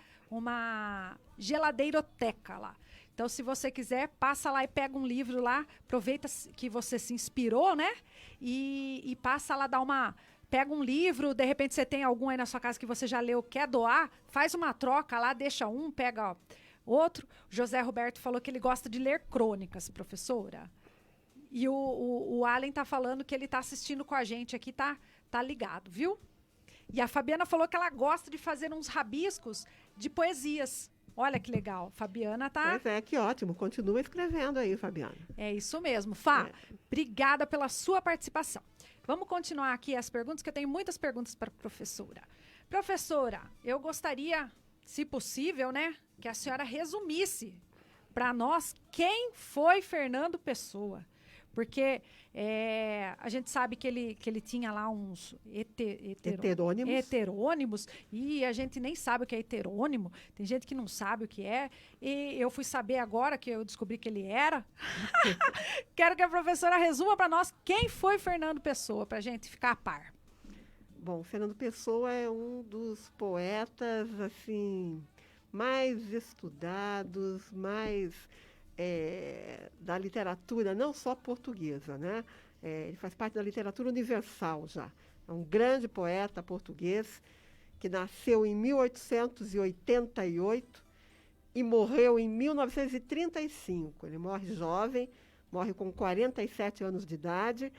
geladeiroteca lá. Então, se você quiser, passa lá e pega um livro lá, aproveita que você se inspirou, né? E passa lá, pega um livro, de repente você tem algum aí na sua casa que você já leu, quer doar, faz uma troca lá, deixa um, pega outro. José Roberto falou que ele gosta de ler crônicas, professora. E o Allen tá falando que ele tá assistindo com a gente aqui, tá ligado, viu? E a Fabiana falou que ela gosta de fazer uns rabiscos de poesias. Olha que legal. Fabiana tá... Pois é, que ótimo. Continua escrevendo aí, Fabiana. É isso mesmo. Fá, obrigada pela sua participação. Vamos continuar aqui as perguntas, que eu tenho muitas perguntas para a professora. Professora, eu gostaria, se possível, né, que a senhora resumisse para nós quem foi Fernando Pessoa. Porque a gente sabe que ele tinha lá uns heterônimos, e a gente nem sabe o que é heterônimo. Tem gente que não sabe o que é. E eu fui saber agora que eu descobri que ele era. Quero que a professora resuma para nós quem foi Fernando Pessoa, para a gente ficar a par. Bom, Fernando Pessoa é um dos poetas assim mais estudados, mais... da literatura, não só portuguesa, né? Ele faz parte da literatura universal já. É um grande poeta português que nasceu em 1888 e morreu em 1935. Ele morre jovem, morre com 47 anos de idade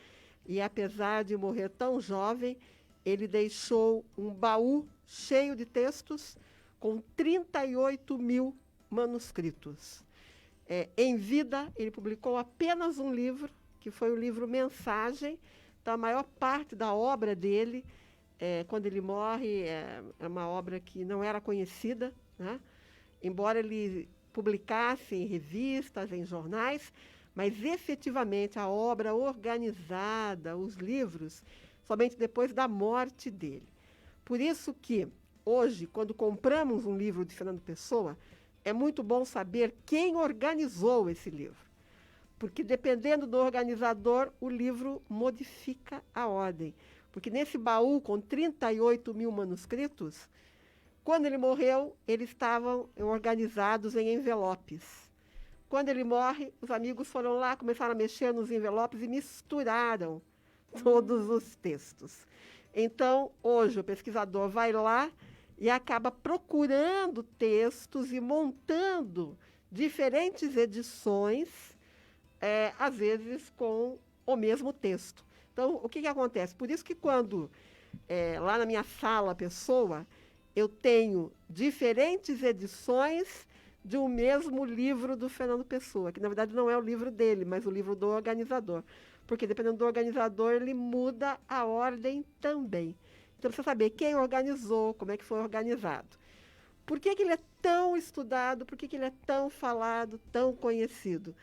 e, apesar de morrer tão jovem, ele deixou um baú cheio de textos com 38 mil manuscritos. Em vida, ele publicou apenas um livro, que foi o livro Mensagem. Então, a maior parte da obra dele, quando ele morre, é uma obra que não era conhecida, né? Embora ele publicasse em revistas, em jornais, mas efetivamente a obra organizada, os livros, somente depois da morte dele. Por isso que, hoje, quando compramos um livro de Fernando Pessoa, é muito bom saber quem organizou esse livro, porque dependendo do organizador, o livro modifica a ordem. Porque nesse baú com 38 mil manuscritos, quando ele morreu, eles estavam organizados em envelopes. Quando ele morre, os amigos foram lá, começaram a mexer nos envelopes e misturaram todos os textos. Então, hoje, o pesquisador vai lá e acaba procurando textos e montando diferentes edições, às vezes com o mesmo texto. Então, o que acontece? Por isso que quando, lá na minha sala Pessoa, eu tenho diferentes edições de um mesmo livro do Fernando Pessoa, que na verdade não é o livro dele, mas o livro do organizador. Porque dependendo do organizador, ele muda a ordem também. Então, precisa saber quem organizou, como é que foi organizado. Por que ele é tão estudado, por que ele é tão falado, tão conhecido?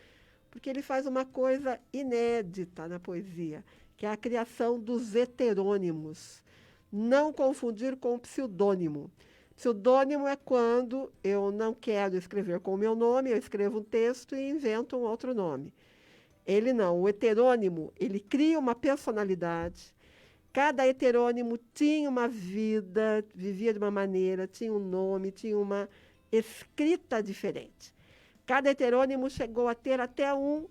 Porque ele faz uma coisa inédita na poesia, que é a criação dos heterônimos. Não confundir com pseudônimo. Pseudônimo é quando eu não quero escrever com o meu nome, eu escrevo um texto e invento um outro nome. Ele não. O heterônimo, ele cria uma personalidade, Cada heterônimo tinha uma vida, vivia de uma maneira, tinha um nome, tinha uma escrita diferente. Cada heterônimo chegou a ter até um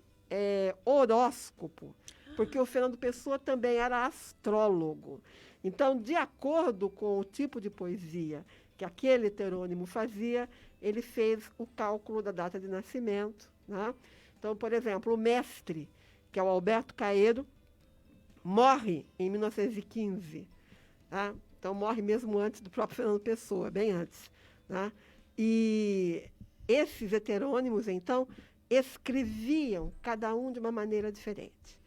horóscopo, porque o Fernando Pessoa também era astrólogo. Então, de acordo com o tipo de poesia que aquele heterônimo fazia, ele fez o cálculo da data de nascimento, né? Então, por exemplo, o mestre, que é o Alberto Caeiro, morre em 1915. Tá? Então, morre mesmo antes do próprio Fernando Pessoa, bem antes. Tá? E esses heterônimos, então, escreviam cada um de uma maneira diferente.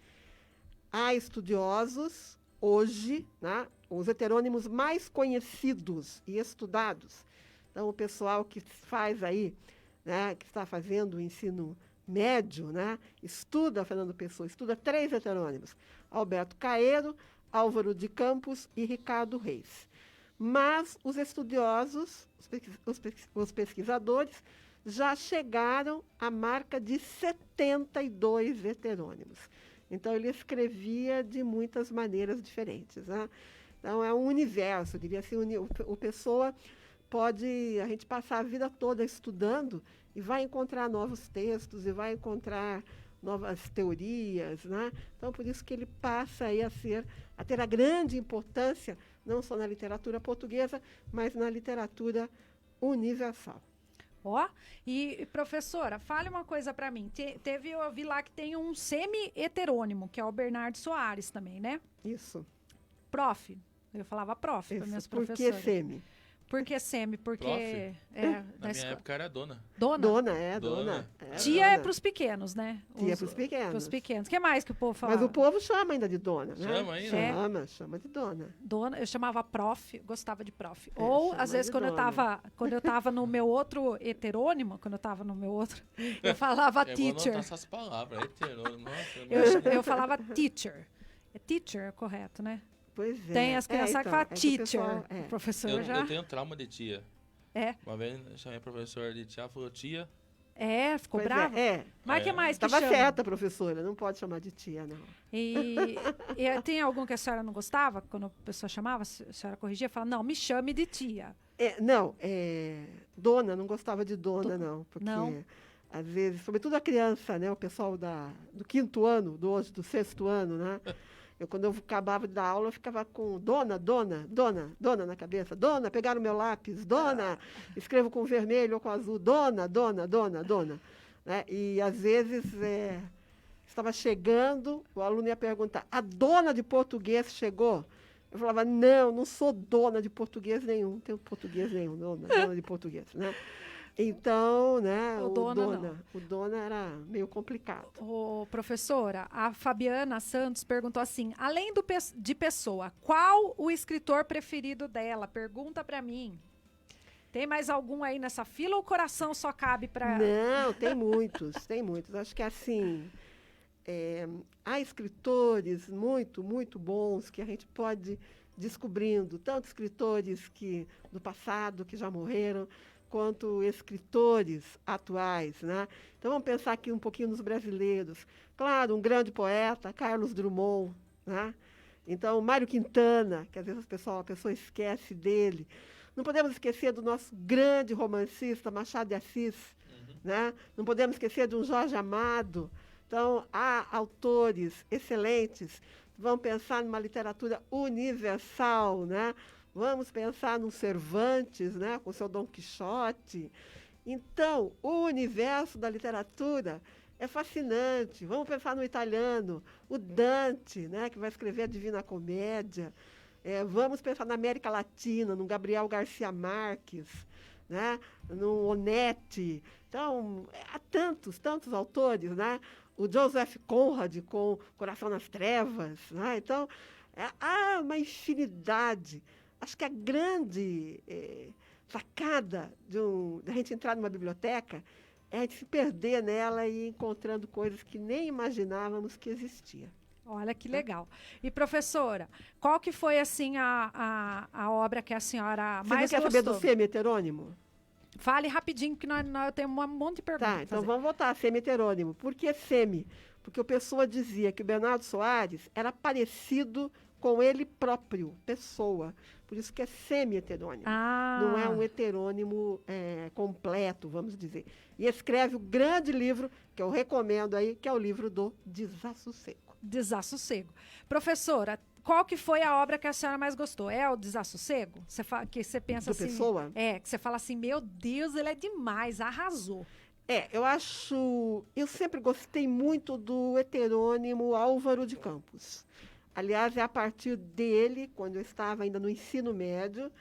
Há estudiosos, hoje, né, os heterônimos mais conhecidos e estudados. Então, o pessoal que faz aí, né, que está fazendo o ensino médio, né, estuda Fernando Pessoa, estuda 3 heterônimos: Alberto Caeiro, Álvaro de Campos e Ricardo Reis. Mas os estudiosos, os pesquisadores, já chegaram à marca de 72 heterônimos. Então, ele escrevia de muitas maneiras diferentes, né? Então, é um universo, eu diria assim, o Pessoa pode, a gente passar a vida toda estudando e vai encontrar novos textos e vai encontrar novas teorias, né? Então, por isso que ele passa aí a ter a grande importância, não só na literatura portuguesa, mas na literatura universal. Ó, e professora, fale uma coisa para mim. Eu vi lá que tem um semi-heterônimo, que é o Bernardo Soares também, né? Isso. Prof. Eu falava prof para minhas Por que professoras. semi? Por que semi? Porque... Prof? É, Na minha época era dona. Dona? Dona. Dona. Tia é para os pequenos, né? Tia é para os pequenos. Para os pequenos. O que mais que o povo fala? Mas o povo chama ainda de dona, né? Chama ainda? Chama de dona. Dona, eu chamava prof, gostava de prof. Ou, chama às vezes, de quando eu tava no meu outro heterônimo, eu falava É bom teacher. anotar essas palavras. Heterônimo. Nossa, Eu falava teacher. É teacher, correto, né? Pois é. Tem as crianças que falam que o teacher. pessoal- O professor eu, já... eu tenho trauma de tia. É. Uma vez eu chamei a professora de tia, ela falou, tia, É, ficou Pois bravo? Mas o que mais que Estava chama? certa, professora. Não pode chamar de tia, não. E tem algum que a senhora não gostava? Quando a pessoa chamava, a senhora corrigia? Fala, não, me chame de tia. Dona, não gostava de dona, não. Porque, Não. às vezes, sobretudo a criança, né? O pessoal do 5º ano, do 6º ano, né? Quando eu acabava de dar aula, eu ficava com dona na cabeça. Dona, pegaram meu lápis. Dona, escrevo com vermelho ou com azul. Dona. Né? E, às vezes, estava chegando, o aluno ia perguntar, a dona de português chegou? Eu falava, não sou dona de português nenhum. Não tenho português nenhum, dona de português, né? Então, né, O dona era meio complicado. Ô, professora, a Fabiana Santos perguntou assim, além de Pessoa, qual o escritor preferido dela? Pergunta pra mim. Tem mais algum aí nessa fila ou o coração só cabe pra... Não, tem muitos. Acho que assim, há escritores muito, muito bons que a gente pode descobrindo, tanto escritores do passado que já morreram, quanto escritores atuais, né? Então, vamos pensar aqui um pouquinho nos brasileiros. Claro, um grande poeta, Carlos Drummond, né? Então, Mário Quintana, que às vezes a pessoa esquece dele. Não podemos esquecer do nosso grande romancista, Machado de Assis, né? Não podemos esquecer de um Jorge Amado. Então, há autores excelentes. Vamos pensar numa literatura universal, né? Vamos pensar no Cervantes, né, com seu Dom Quixote. Então, o universo da literatura é fascinante. Vamos pensar no italiano, o Dante, né, que vai escrever a Divina Comédia. Vamos pensar na América Latina, no Gabriel Garcia Marques, né, no Onetti. Então, há tantos autores, né? O Joseph Conrad com Coração nas Trevas, né? Então, há uma infinidade. Acho que a grande sacada da gente entrar numa biblioteca é a gente se perder nela e ir encontrando coisas que nem imaginávamos que existia. Olha que legal. E, professora, qual que foi, assim, a obra que a senhora mais Você não quer gostou? saber do semi-heterônimo? Fale rapidinho, que eu tenho um monte de perguntas. Tá, então vamos voltar a semi-heterônimo. Por que semi? Porque o Pessoa dizia que o Bernardo Soares era parecido com ele próprio, pessoa. Por isso que é semi-heterônimo. Não é um heterônimo completo, vamos dizer. E escreve o grande livro, que eu recomendo aí, que é o livro do Desassossego. Desassossego. Professora, qual que foi a obra que a senhora mais gostou? É o Desassossego? Que você pensa Do assim... Pessoa? Que você fala assim, meu Deus, ele é demais, arrasou. Eu sempre gostei muito do heterônimo Álvaro de Campos. Aliás, é a partir dele, quando eu estava ainda no ensino médio,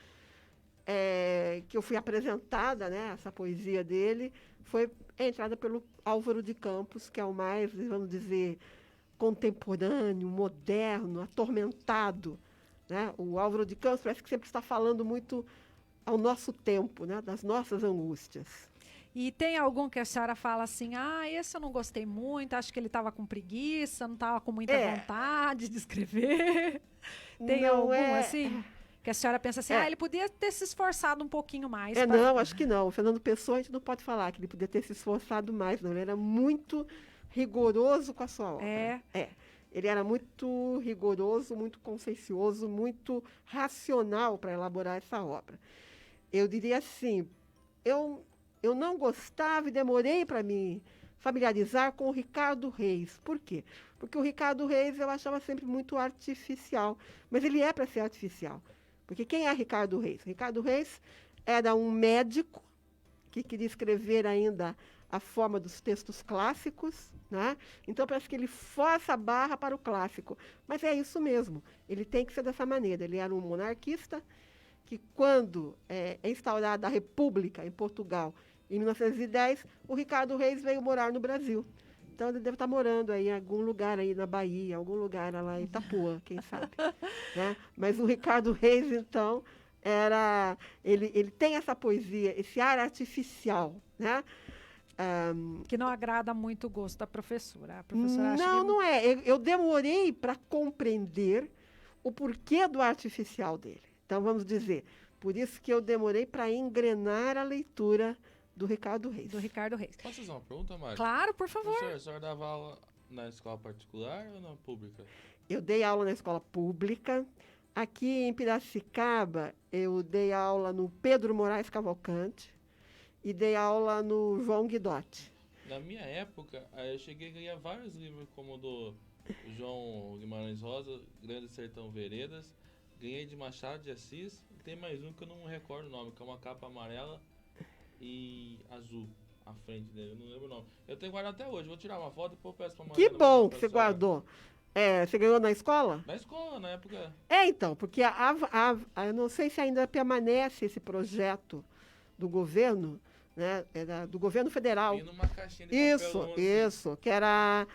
que eu fui apresentada, né, essa poesia dele, foi entrada pelo Álvaro de Campos, que é o mais, vamos dizer, contemporâneo, moderno, atormentado. Né? O Álvaro de Campos parece que sempre está falando muito ao nosso tempo, né, das nossas angústias. E tem algum que a senhora fala assim, esse eu não gostei muito, acho que ele estava com preguiça, não estava com muita vontade de escrever. Tem Não algum assim? Que a senhora pensa assim, ele podia ter se esforçado um pouquinho mais. Não, acho que não. O Fernando Pessoa, a gente não pode falar que ele podia ter se esforçado mais, não. Ele era muito rigoroso com a sua obra. Ele era muito rigoroso, muito consciencioso, muito racional para elaborar essa obra. Eu diria assim, eu não gostava e demorei para me familiarizar com o Ricardo Reis. Por quê? Porque o Ricardo Reis eu achava sempre muito artificial. Mas ele é para ser artificial. Porque quem é Ricardo Reis? Ricardo Reis era um médico que queria escrever ainda a forma dos textos clássicos, né? Então parece que ele força a barra para o clássico. Mas é isso mesmo. Ele tem que ser dessa maneira. Ele era um monarquista que, quando é instaurada a República em Portugal, em 1910, o Ricardo Reis veio morar no Brasil. Então, ele deve estar morando aí em algum lugar aí na Bahia, algum lugar lá em Itapuã, quem sabe. Né? Mas o Ricardo Reis, então, ele tem essa poesia, esse ar artificial, né? Que não agrada muito o gosto da professora. A professora acha não é. Eu demorei para compreender o porquê do artificial dele. Então, vamos dizer, por isso que eu demorei para engrenar a leitura do Ricardo Reis. Posso fazer uma pergunta, Mari? Claro, por favor. Professora, a senhora dava aula na escola particular ou na pública? Eu dei aula na escola pública. Aqui em Piracicaba, eu dei aula no Pedro Moraes Cavalcante e dei aula no João Guidotti. Na minha época, eu cheguei a ganhar vários livros, como o do João Guimarães Rosa, Grande Sertão Veredas. Ganhei de Machado de Assis. E tem mais um que eu não recordo o nome, que é uma capa amarela e azul à frente dele. Eu não lembro o nome. Eu tenho guardado até hoje. Vou tirar uma foto e depois peço pra Que bom que você guardou. Você ganhou na escola? Na escola, na época. Então, porque eu não sei se ainda permanece esse projeto do governo, né? Era do governo federal. Vinha numa caixinha de papelão, Isso, que era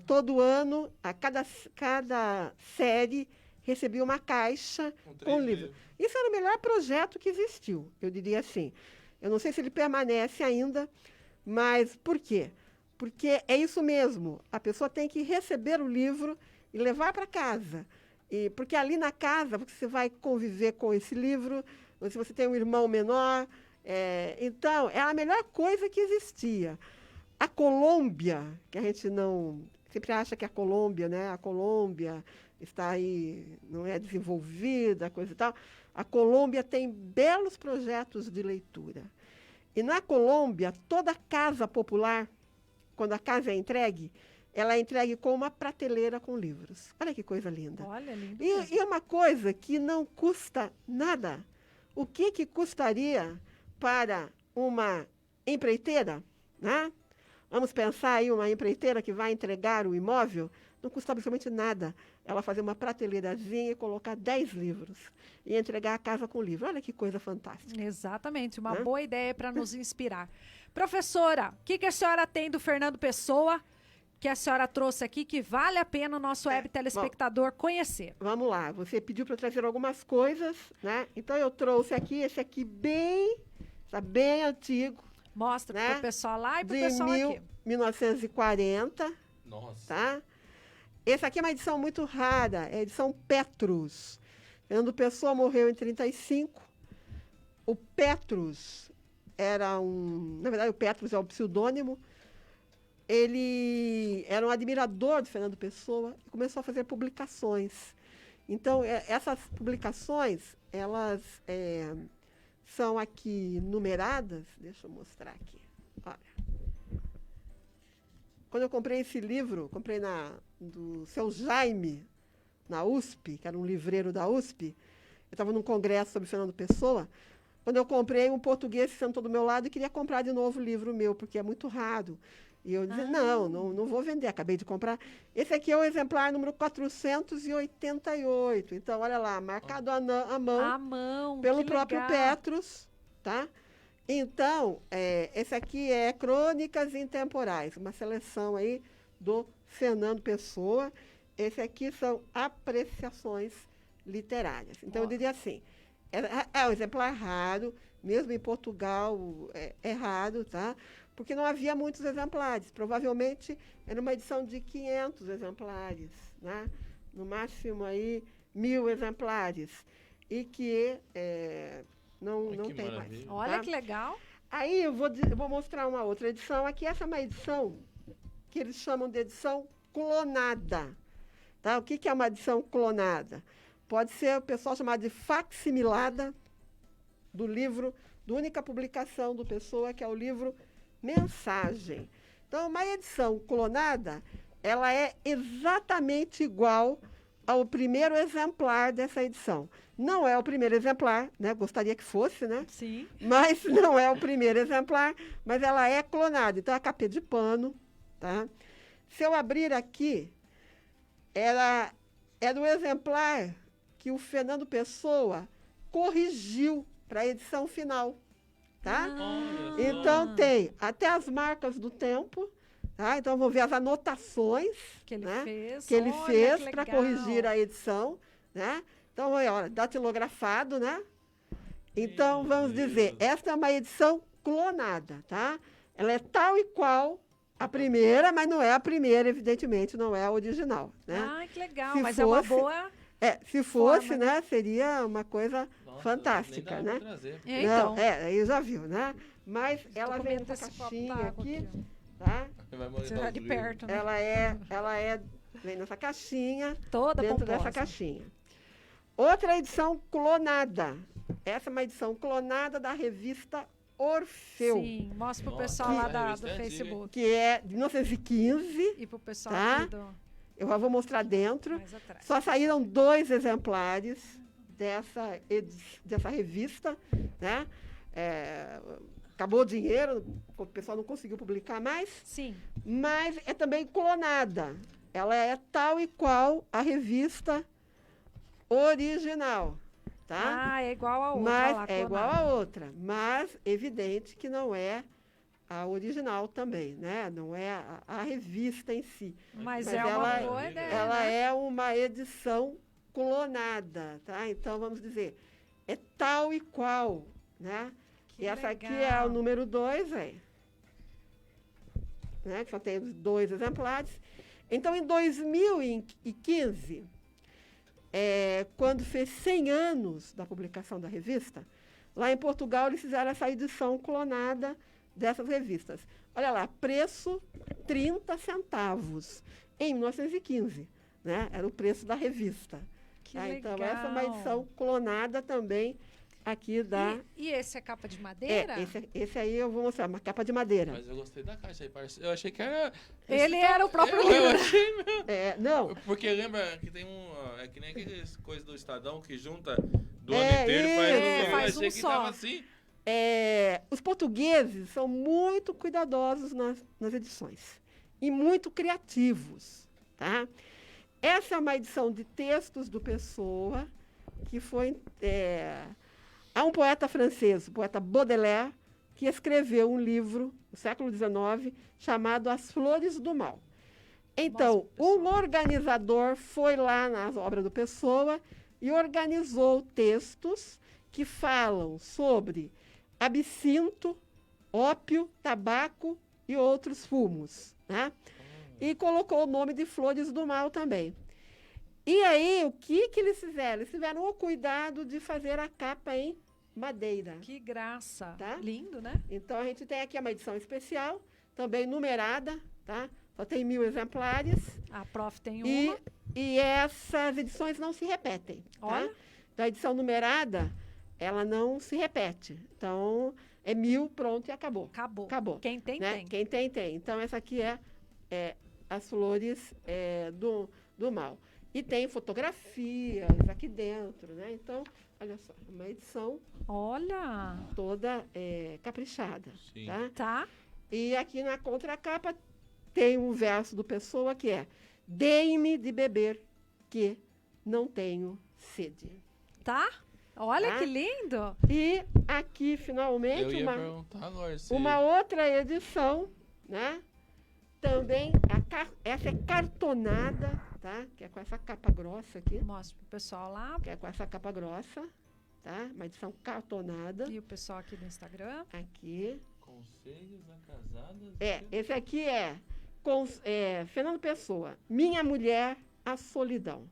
todo ano, a cada série recebia uma caixa com livro. Isso era o melhor projeto que existiu, eu diria assim. Eu não sei se ele permanece ainda, mas por quê? Porque é isso mesmo, a pessoa tem que receber o livro e levar para casa. Porque ali na casa você vai conviver com esse livro, se você tem um irmão menor. Então, é a melhor coisa que existia. A Colômbia, que a gente não... Sempre acha que a Colômbia, né? A Colômbia está aí, não é desenvolvida, coisa e tal. A Colômbia tem belos projetos de leitura. E na Colômbia, toda casa popular, quando a casa é entregue, ela é entregue com uma prateleira com livros. Olha que coisa linda. Olha, lindo. E é uma coisa que não custa nada. O que custaria para uma empreiteira, né? Vamos pensar aí uma empreiteira que vai entregar o imóvel, não custa absolutamente nada ela fazer uma prateleirazinha e colocar 10 livros e entregar a casa com livro. Olha que coisa fantástica. Exatamente, uma boa ideia para nos inspirar. Professora, o que a senhora tem do Fernando Pessoa que a senhora trouxe aqui que vale a pena o nosso web telespectador conhecer? Vamos lá, você pediu para eu trazer algumas coisas, né? Então eu trouxe aqui, esse aqui está bem antigo. Mostra, né? para o pessoal lá e para o pessoal aqui. 1940. Nossa. Tá? Esse aqui é uma edição muito rara, é a edição Petrus. Fernando Pessoa morreu em 1935. O Petrus era na verdade, o Petrus é um pseudônimo. Ele era um admirador de Fernando Pessoa e começou a fazer publicações. Então, essas publicações, elas são aqui numeradas. Deixa eu mostrar aqui. Olha. Quando eu comprei esse livro, comprei do seu Jaime, na USP, que era um livreiro da USP. Eu estava num congresso sobre Fernando Pessoa. Quando eu comprei, um português sentou do meu lado e queria comprar de novo o livro meu, porque é muito raro. E eu disse, não vou vender, acabei de comprar. Esse aqui é o exemplar número 488. Então, olha lá, marcado à mão pelo próprio Petrus, tá? Então, esse aqui é Crônicas Intemporais, uma seleção aí do Fernando Pessoa. Esse aqui são apreciações literárias. Então, eu diria assim, é um exemplar raro, mesmo em Portugal é raro, tá? Porque não havia muitos exemplares. Provavelmente era uma edição de 500 exemplares, né? No máximo aí 1000 exemplares. E que não tem maravilha. mais. Olha tá? que legal. Aí eu vou mostrar uma outra edição. Aqui, essa é uma edição que eles chamam de edição clonada. Tá? O que é uma edição clonada? Pode ser o pessoal chamado de facsimilada do livro, da única publicação do Pessoa, que é o livro Mensagem. Então, uma edição clonada, ela é exatamente igual ao primeiro exemplar dessa edição. Não é o primeiro exemplar, né? Gostaria que fosse, né? Sim. Mas não é o primeiro exemplar, mas ela é clonada. Então, a capa é de pano, tá? Se eu abrir aqui, ela é do exemplar que o Fernando Pessoa corrigiu para a edição final, tá? Olha só. Então, tem até as marcas do tempo, tá? Então, vou ver as anotações Que ele né? fez. que ele Olha, fez que para legal. corrigir a edição, né? Então, olha, datilografado, né? Então, Meu vamos Deus. dizer, esta é uma edição clonada, tá? Ela é tal e qual a primeira, mas não é a primeira, evidentemente, não é a original, né? Ai, que legal. Se Mas é uma fosse- boa. Se fosse, forma, né, seria uma coisa Nossa, fantástica, nem dá né? pra trazer. É, então. Não, aí já viu, né? Mas ela Tô vem comendo nessa esse copo caixinha d'água aqui, ó. tá? Vai Você molhar vai os de livros. perto, né? Vem nessa caixinha, Toda dentro pomposa. dessa caixinha. Outra edição clonada. Essa é uma edição clonada da revista Orfeu, Sim, mostra pro Nossa, pessoal que lá a do revista é antiga, hein? Facebook. que é de 1915. E pro pessoal Tá? aqui do Eu já vou mostrar dentro. mais atrás. Só saíram 2 exemplares dessa revista, né? Acabou o dinheiro, o pessoal não conseguiu publicar mais, Sim. mas é também clonada. Ela é tal e qual a revista original, tá? Ah, é igual a outra Mas lá, é igual clonada. a outra, mas evidente que não é a original também, né? Não é a revista em si. Mas, Mas é uma ela- boa ideia, Ela né? é uma edição clonada, tá? Então, vamos dizer, é tal e qual, né? Que E essa aqui é legal. o número 2, né? Que só tem 2 exemplares. Então, em 2015, quando fez 100 anos da publicação da revista, lá em Portugal eles fizeram essa edição clonada dessas revistas. Olha lá, preço 30 centavos, em 1915, né? Era o preço da revista. Que tá? legal. Então, essa é uma edição clonada também aqui da... E esse é capa de madeira? Esse aí eu vou mostrar, uma capa de madeira. Mas eu gostei da caixa aí, parece. Eu achei que era. Ele era o próprio eu livro. achei mesmo. Não, Porque lembra que tem é que nem aquelas coisas do Estadão que junta do É, ano inteiro e faz isso. um só. Eu Faz achei um que só. tava assim. os portugueses são muito cuidadosos nas edições e muito criativos, tá? Essa é uma edição de textos do Pessoa, que foi... há um poeta francês, o poeta Baudelaire, que escreveu um livro, no século XIX, chamado As Flores do Mal. Então, um organizador foi lá na obra do Pessoa e organizou textos que falam sobre absinto, ópio, tabaco e outros fumos, né? E colocou o nome de Flores do Mal também. E aí, o que eles fizeram? Eles tiveram o cuidado de fazer a capa em madeira. Que graça. Tá? Lindo, né? Então, a gente tem aqui uma edição especial, também numerada, tá? Só tem 1000 exemplares. A prof tem E uma. E essas edições não se repetem. Tá? Olha. Então, a edição numerada, ela não se repete. Então, é 1000, pronto, e acabou. Acabou. Acabou. Quem tem, Né? tem. Quem tem, tem. Então, essa aqui é as flores do mal. E tem fotografias aqui dentro, né? Então, olha só, uma edição Olha. toda caprichada. Sim. Tá? Tá. E aqui na contracapa tem um verso do Pessoa que é: dei-me de beber, que não tenho sede. Tá? Olha Tá? que lindo. E aqui, finalmente, Eu ia perguntar agora se... uma outra edição, né? Também, essa é cartonada, tá? Que é com essa capa grossa aqui, Mostra pro pessoal lá. que é com essa capa grossa, tá? Uma edição cartonada, E o pessoal aqui do Instagram. aqui. Conselhos a casadas... Esse aqui Fernando Pessoa, Minha Mulher, a Solidão.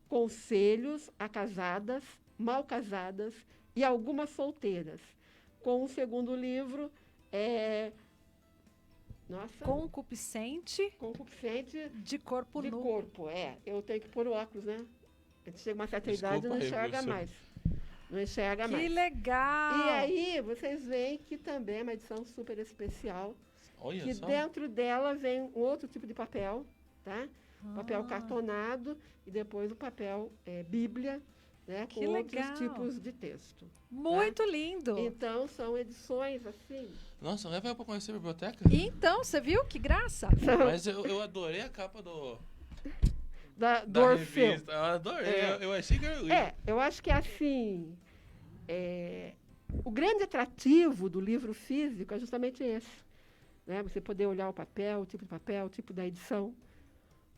Conselhos a casadas, mal casadas e algumas solteiras. Com o segundo livro, Concupiscente Concupiscente de corpo de nu. corpo. Eu tenho que pôr o óculos, né? A gente chega a uma certa Desculpa idade e não aí, enxerga professor. mais. Não enxerga Que mais. legal. E aí, vocês veem que também é uma edição super especial, Olha que só. dentro dela vem um outro tipo de papel, tá? Papel Ah. cartonado e depois o papel Bíblia, né? Que Com outros legal. tipos de texto. Muito lindo. Então, são edições assim. Nossa, leva eu pra conhecer a biblioteca. Então, você viu que graça? Mas eu adorei a capa do Do Orfeu. revista. Eu adorei. É. Eu achei que era... Eu acho que assim, o grande atrativo do livro físico é justamente esse. Né? Você poder olhar o papel, o tipo da edição,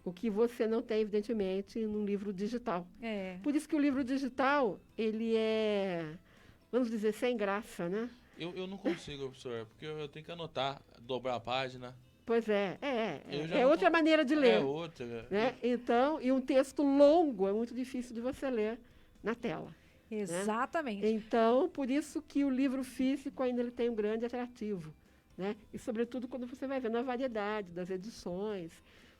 o que você não tem, evidentemente, num livro digital. É. Por isso que o livro digital, ele vamos dizer, sem graça, né? Eu não consigo, professor, porque eu tenho que anotar, dobrar a página. Pois é Eu já é não outra maneira de ler. É outra. Né? Então, e um texto longo é muito difícil de você ler na tela. Exatamente. Então, por isso que o livro físico ainda ele tem um grande atrativo. Né? E, sobretudo, quando você vai vendo a variedade das edições,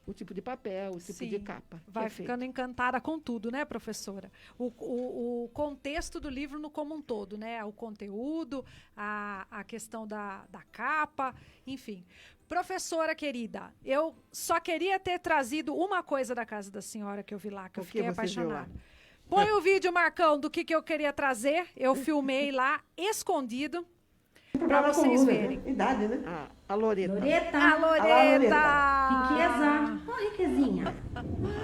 o tipo de papel, o tipo Sim. de capa. que Vai é feito. ficando encantada com tudo, né, professora? O contexto do livro no como um todo, né? O conteúdo, a questão da capa, enfim. Professora querida, eu só queria ter trazido uma coisa da casa da senhora que eu vi lá, que eu O que fiquei você viu lá? apaixonada. Põe o vídeo, Marcão, do que eu queria trazer. Eu filmei lá, escondido, pra Prova vocês comum, verem. né? Idade, né? A Loreta. Loreta. A Loreta! Riqueza. Ó, riquezinha. A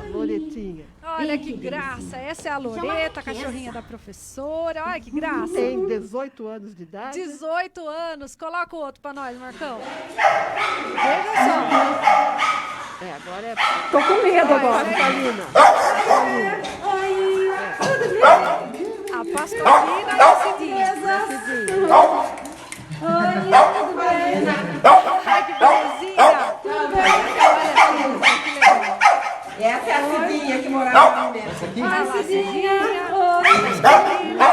Loretinha. Olha Ih, que que graça. delicinha. Essa é a Isso é uma Loreta, a riqueza. cachorrinha da professora. Olha que graça. Tem 18 anos de idade. 18 anos. Coloca o outro pra nós, Marcão. Veja só. Agora é Tô com medo agora. Pastorina. A pastorina e a Cidinha. Ai, que belezinha. Olha que legal. Essa é a Cidinha que morava no mesmo. Olha lá, Cidinha. Pastorina.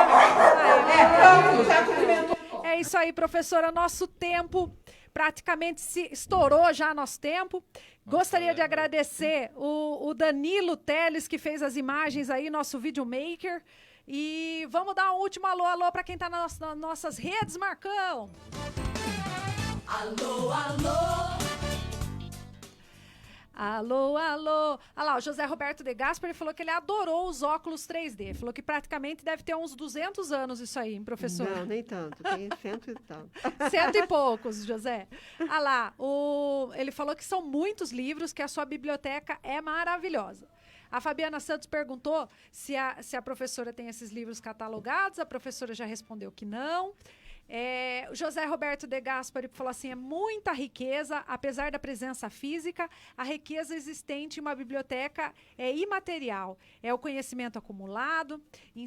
Pronto, já cumprimentou. É isso aí, professora. Nosso tempo praticamente se estourou já nosso tempo. Gostaria de agradecer o Danilo Teles, que fez as imagens aí, nosso videomaker. E vamos dar um último alô para quem está nas nossas redes, Marcão. Alô, alô. Alô, alô. Olha lá, o José Roberto de Gasperi falou que ele adorou os óculos 3D. Falou que praticamente deve ter uns 200 anos isso aí, hein, professor? Não, nem tanto. Tem 100 e tanto. 100 e poucos, José. Ah lá, ele falou que são muitos livros, que a sua biblioteca é maravilhosa. A Fabiana Santos perguntou se a professora tem esses livros catalogados. A professora já respondeu que não. O José Roberto de Gasperi falou assim, é muita riqueza, apesar da presença física, a riqueza existente em uma biblioteca é imaterial, é o conhecimento acumulado em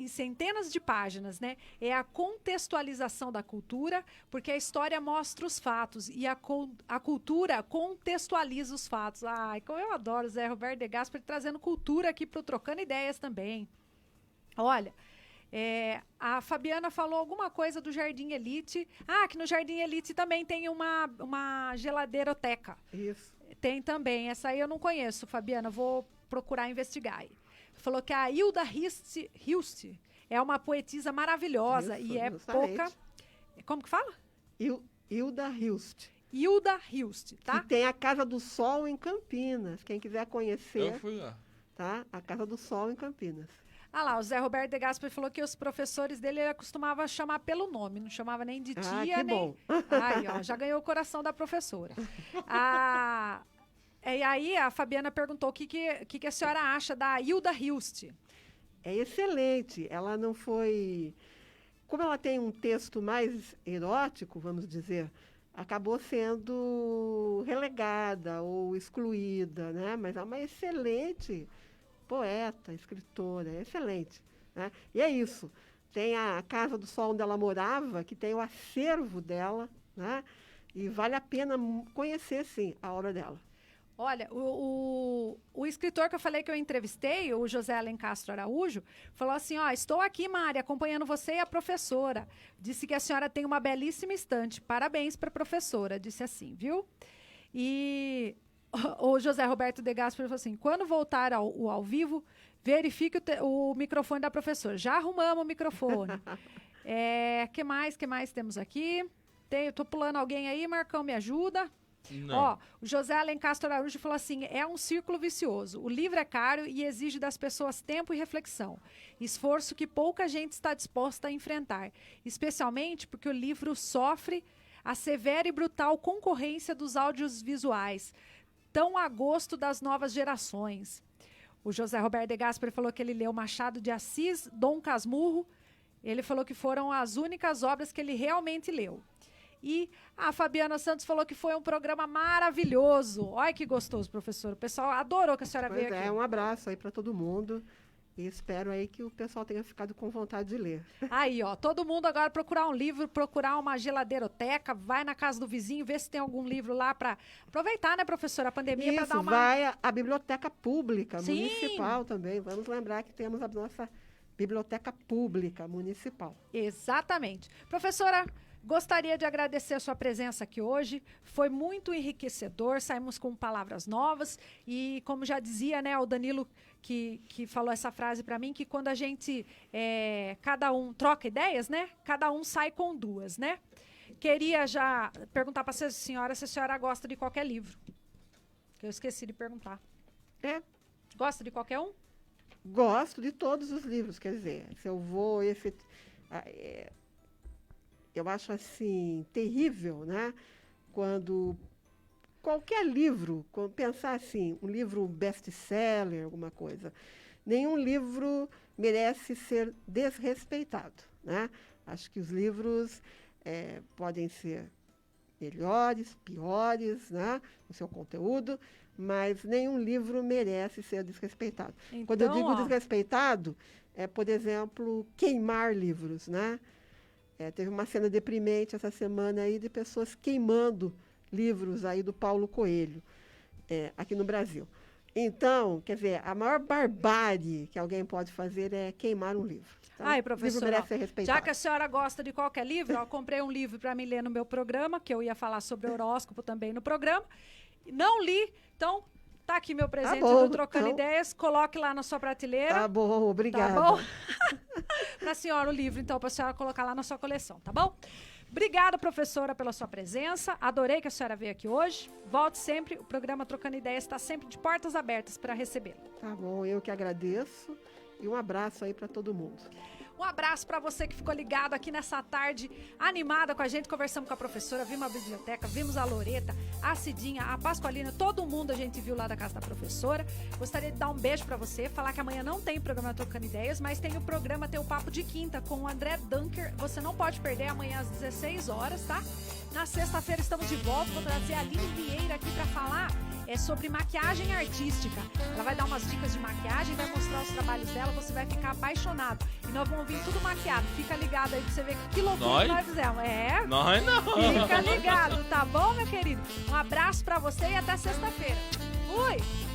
centenas de páginas, né? É a contextualização da cultura, porque a história mostra os fatos e a cultura contextualiza os fatos. Ai, como eu adoro o José Roberto de Gasperi trazendo cultura aqui para o Trocando Ideias também. Olha, a Fabiana falou alguma coisa do Jardim Elite. Que no Jardim Elite também tem uma geladeiroteca. Isso. Tem também. Essa aí eu não conheço, Fabiana. Vou procurar investigar aí. Falou que a Hilda Hilst é uma poetisa maravilhosa Isso, e é justamente. pouca... Como que fala? Hilda Hilst. Hilda Hilst, tá? Que tem a Casa do Sol em Campinas. Quem quiser conhecer, Eu fui lá. tá? A Casa do Sol em Campinas. Ah lá, o Zé Roberto de Gasperi falou que os professores dele ele costumava chamar pelo nome, não chamava nem de tia, Ah, que nem... bom. Aí, ó, já ganhou o coração da professora. E aí a Fabiana perguntou o que a senhora acha da Hilda Hilst. É excelente. Ela não foi... Como ela tem um texto mais erótico, vamos dizer, acabou sendo relegada ou excluída, né? Mas é uma excelente poeta, escritora, é excelente, né? E é isso. Tem a Casa do Sol onde ela morava, que tem o acervo dela, né? E vale a pena conhecer, sim, a obra dela. Olha, o escritor que eu falei que eu entrevistei, o José Alencastro Araújo, falou assim, ó, estou aqui, Mari, acompanhando você e a professora. Disse que a senhora tem uma belíssima estante. Parabéns para a professora, disse assim, viu? E o José Roberto de Gasperi falou assim, quando voltar ao vivo, verifique o microfone da professora. Já arrumamos o microfone. Que mais temos aqui? Tô pulando alguém aí, Marcão, me ajuda. Não. Ó, o José Alencastro Araújo falou assim, é um círculo vicioso. O livro é caro e exige das pessoas tempo e reflexão. Esforço que pouca gente está disposta a enfrentar. Especialmente porque o livro sofre a severa e brutal concorrência dos audiovisuais, tão a gosto das novas gerações. O José Roberto de Gasperi falou que ele leu Machado de Assis, Dom Casmurro. Ele falou que foram as únicas obras que ele realmente leu. E a Fabiana Santos falou que foi um programa maravilhoso. Olha que gostoso, professor. O pessoal adorou que a senhora veio aqui. Um abraço aí para todo mundo. E espero aí que o pessoal tenha ficado com vontade de ler. Aí, ó, todo mundo agora procurar um livro, procurar uma geladeiroteca, vai na casa do vizinho, vê se tem algum livro lá para aproveitar, né, professora, a pandemia para dar uma... vai à biblioteca pública, Sim. municipal também. Vamos lembrar que temos a nossa biblioteca pública municipal. Exatamente. Professora, gostaria de agradecer a sua presença aqui hoje. Foi muito enriquecedor, saímos com palavras novas e, como já dizia, né, o Danilo que falou essa frase para mim, que quando a gente, cada um troca ideias, né, cada um sai com duas, né? Queria já perguntar para a senhora se a senhora gosta de qualquer livro. Que eu esqueci de perguntar. Gosta de qualquer um? Gosto de todos os livros, quer dizer, se eu vou... Eu acho, assim, terrível, né? Quando qualquer livro, quando pensar assim, um livro best-seller, alguma coisa, nenhum livro merece ser desrespeitado, né? Acho que os livros podem ser melhores, piores, né? No seu conteúdo, mas nenhum livro merece ser desrespeitado. Então, quando eu digo desrespeitado, por exemplo, queimar livros, né? Teve uma cena deprimente essa semana aí de pessoas queimando livros aí do Paulo Coelho, aqui no Brasil. Então, quer dizer, a maior barbárie que alguém pode fazer é queimar um livro. Então, Ai, professora, o livro merece ser respeitado. já que a senhora gosta de qualquer livro, eu comprei um livro para me ler no meu programa, que eu ia falar sobre horóscopo também no programa. Não li, então tá aqui meu presente do Trocando Ideias. Coloque lá na sua prateleira. Tá bom, obrigada. Tá bom? Pra senhora o livro, então, pra senhora colocar lá na sua coleção, tá bom? Obrigada, professora, pela sua presença. Adorei que a senhora veio aqui hoje. Volte sempre. O programa Trocando Ideias está sempre de portas abertas para recebê-la. Tá bom, eu que agradeço. E um abraço aí para todo mundo. Um abraço para você que ficou ligado aqui nessa tarde animada com a gente. Conversamos com a professora, vimos a biblioteca, vimos a Loreta, a Cidinha, a Pascoalina, todo mundo a gente viu lá da casa da professora. Gostaria de dar um beijo para você, falar que amanhã não tem programa Trocando Ideias, mas tem o programa, tem o Papo de Quinta com o André Dunker. Você não pode perder amanhã às 16 horas, tá? Na sexta-feira estamos de volta, vou trazer a Aline Vieira aqui para falar sobre maquiagem artística. Ela vai dar umas dicas de maquiagem, vai mostrar os trabalhos dela, você vai ficar apaixonado. E nós vamos vir tudo maquiado. Fica ligado aí pra você ver que loucura que nós fizemos. Nós não. Fica ligado, tá bom, meu querido? Um abraço pra você e até sexta-feira. Fui!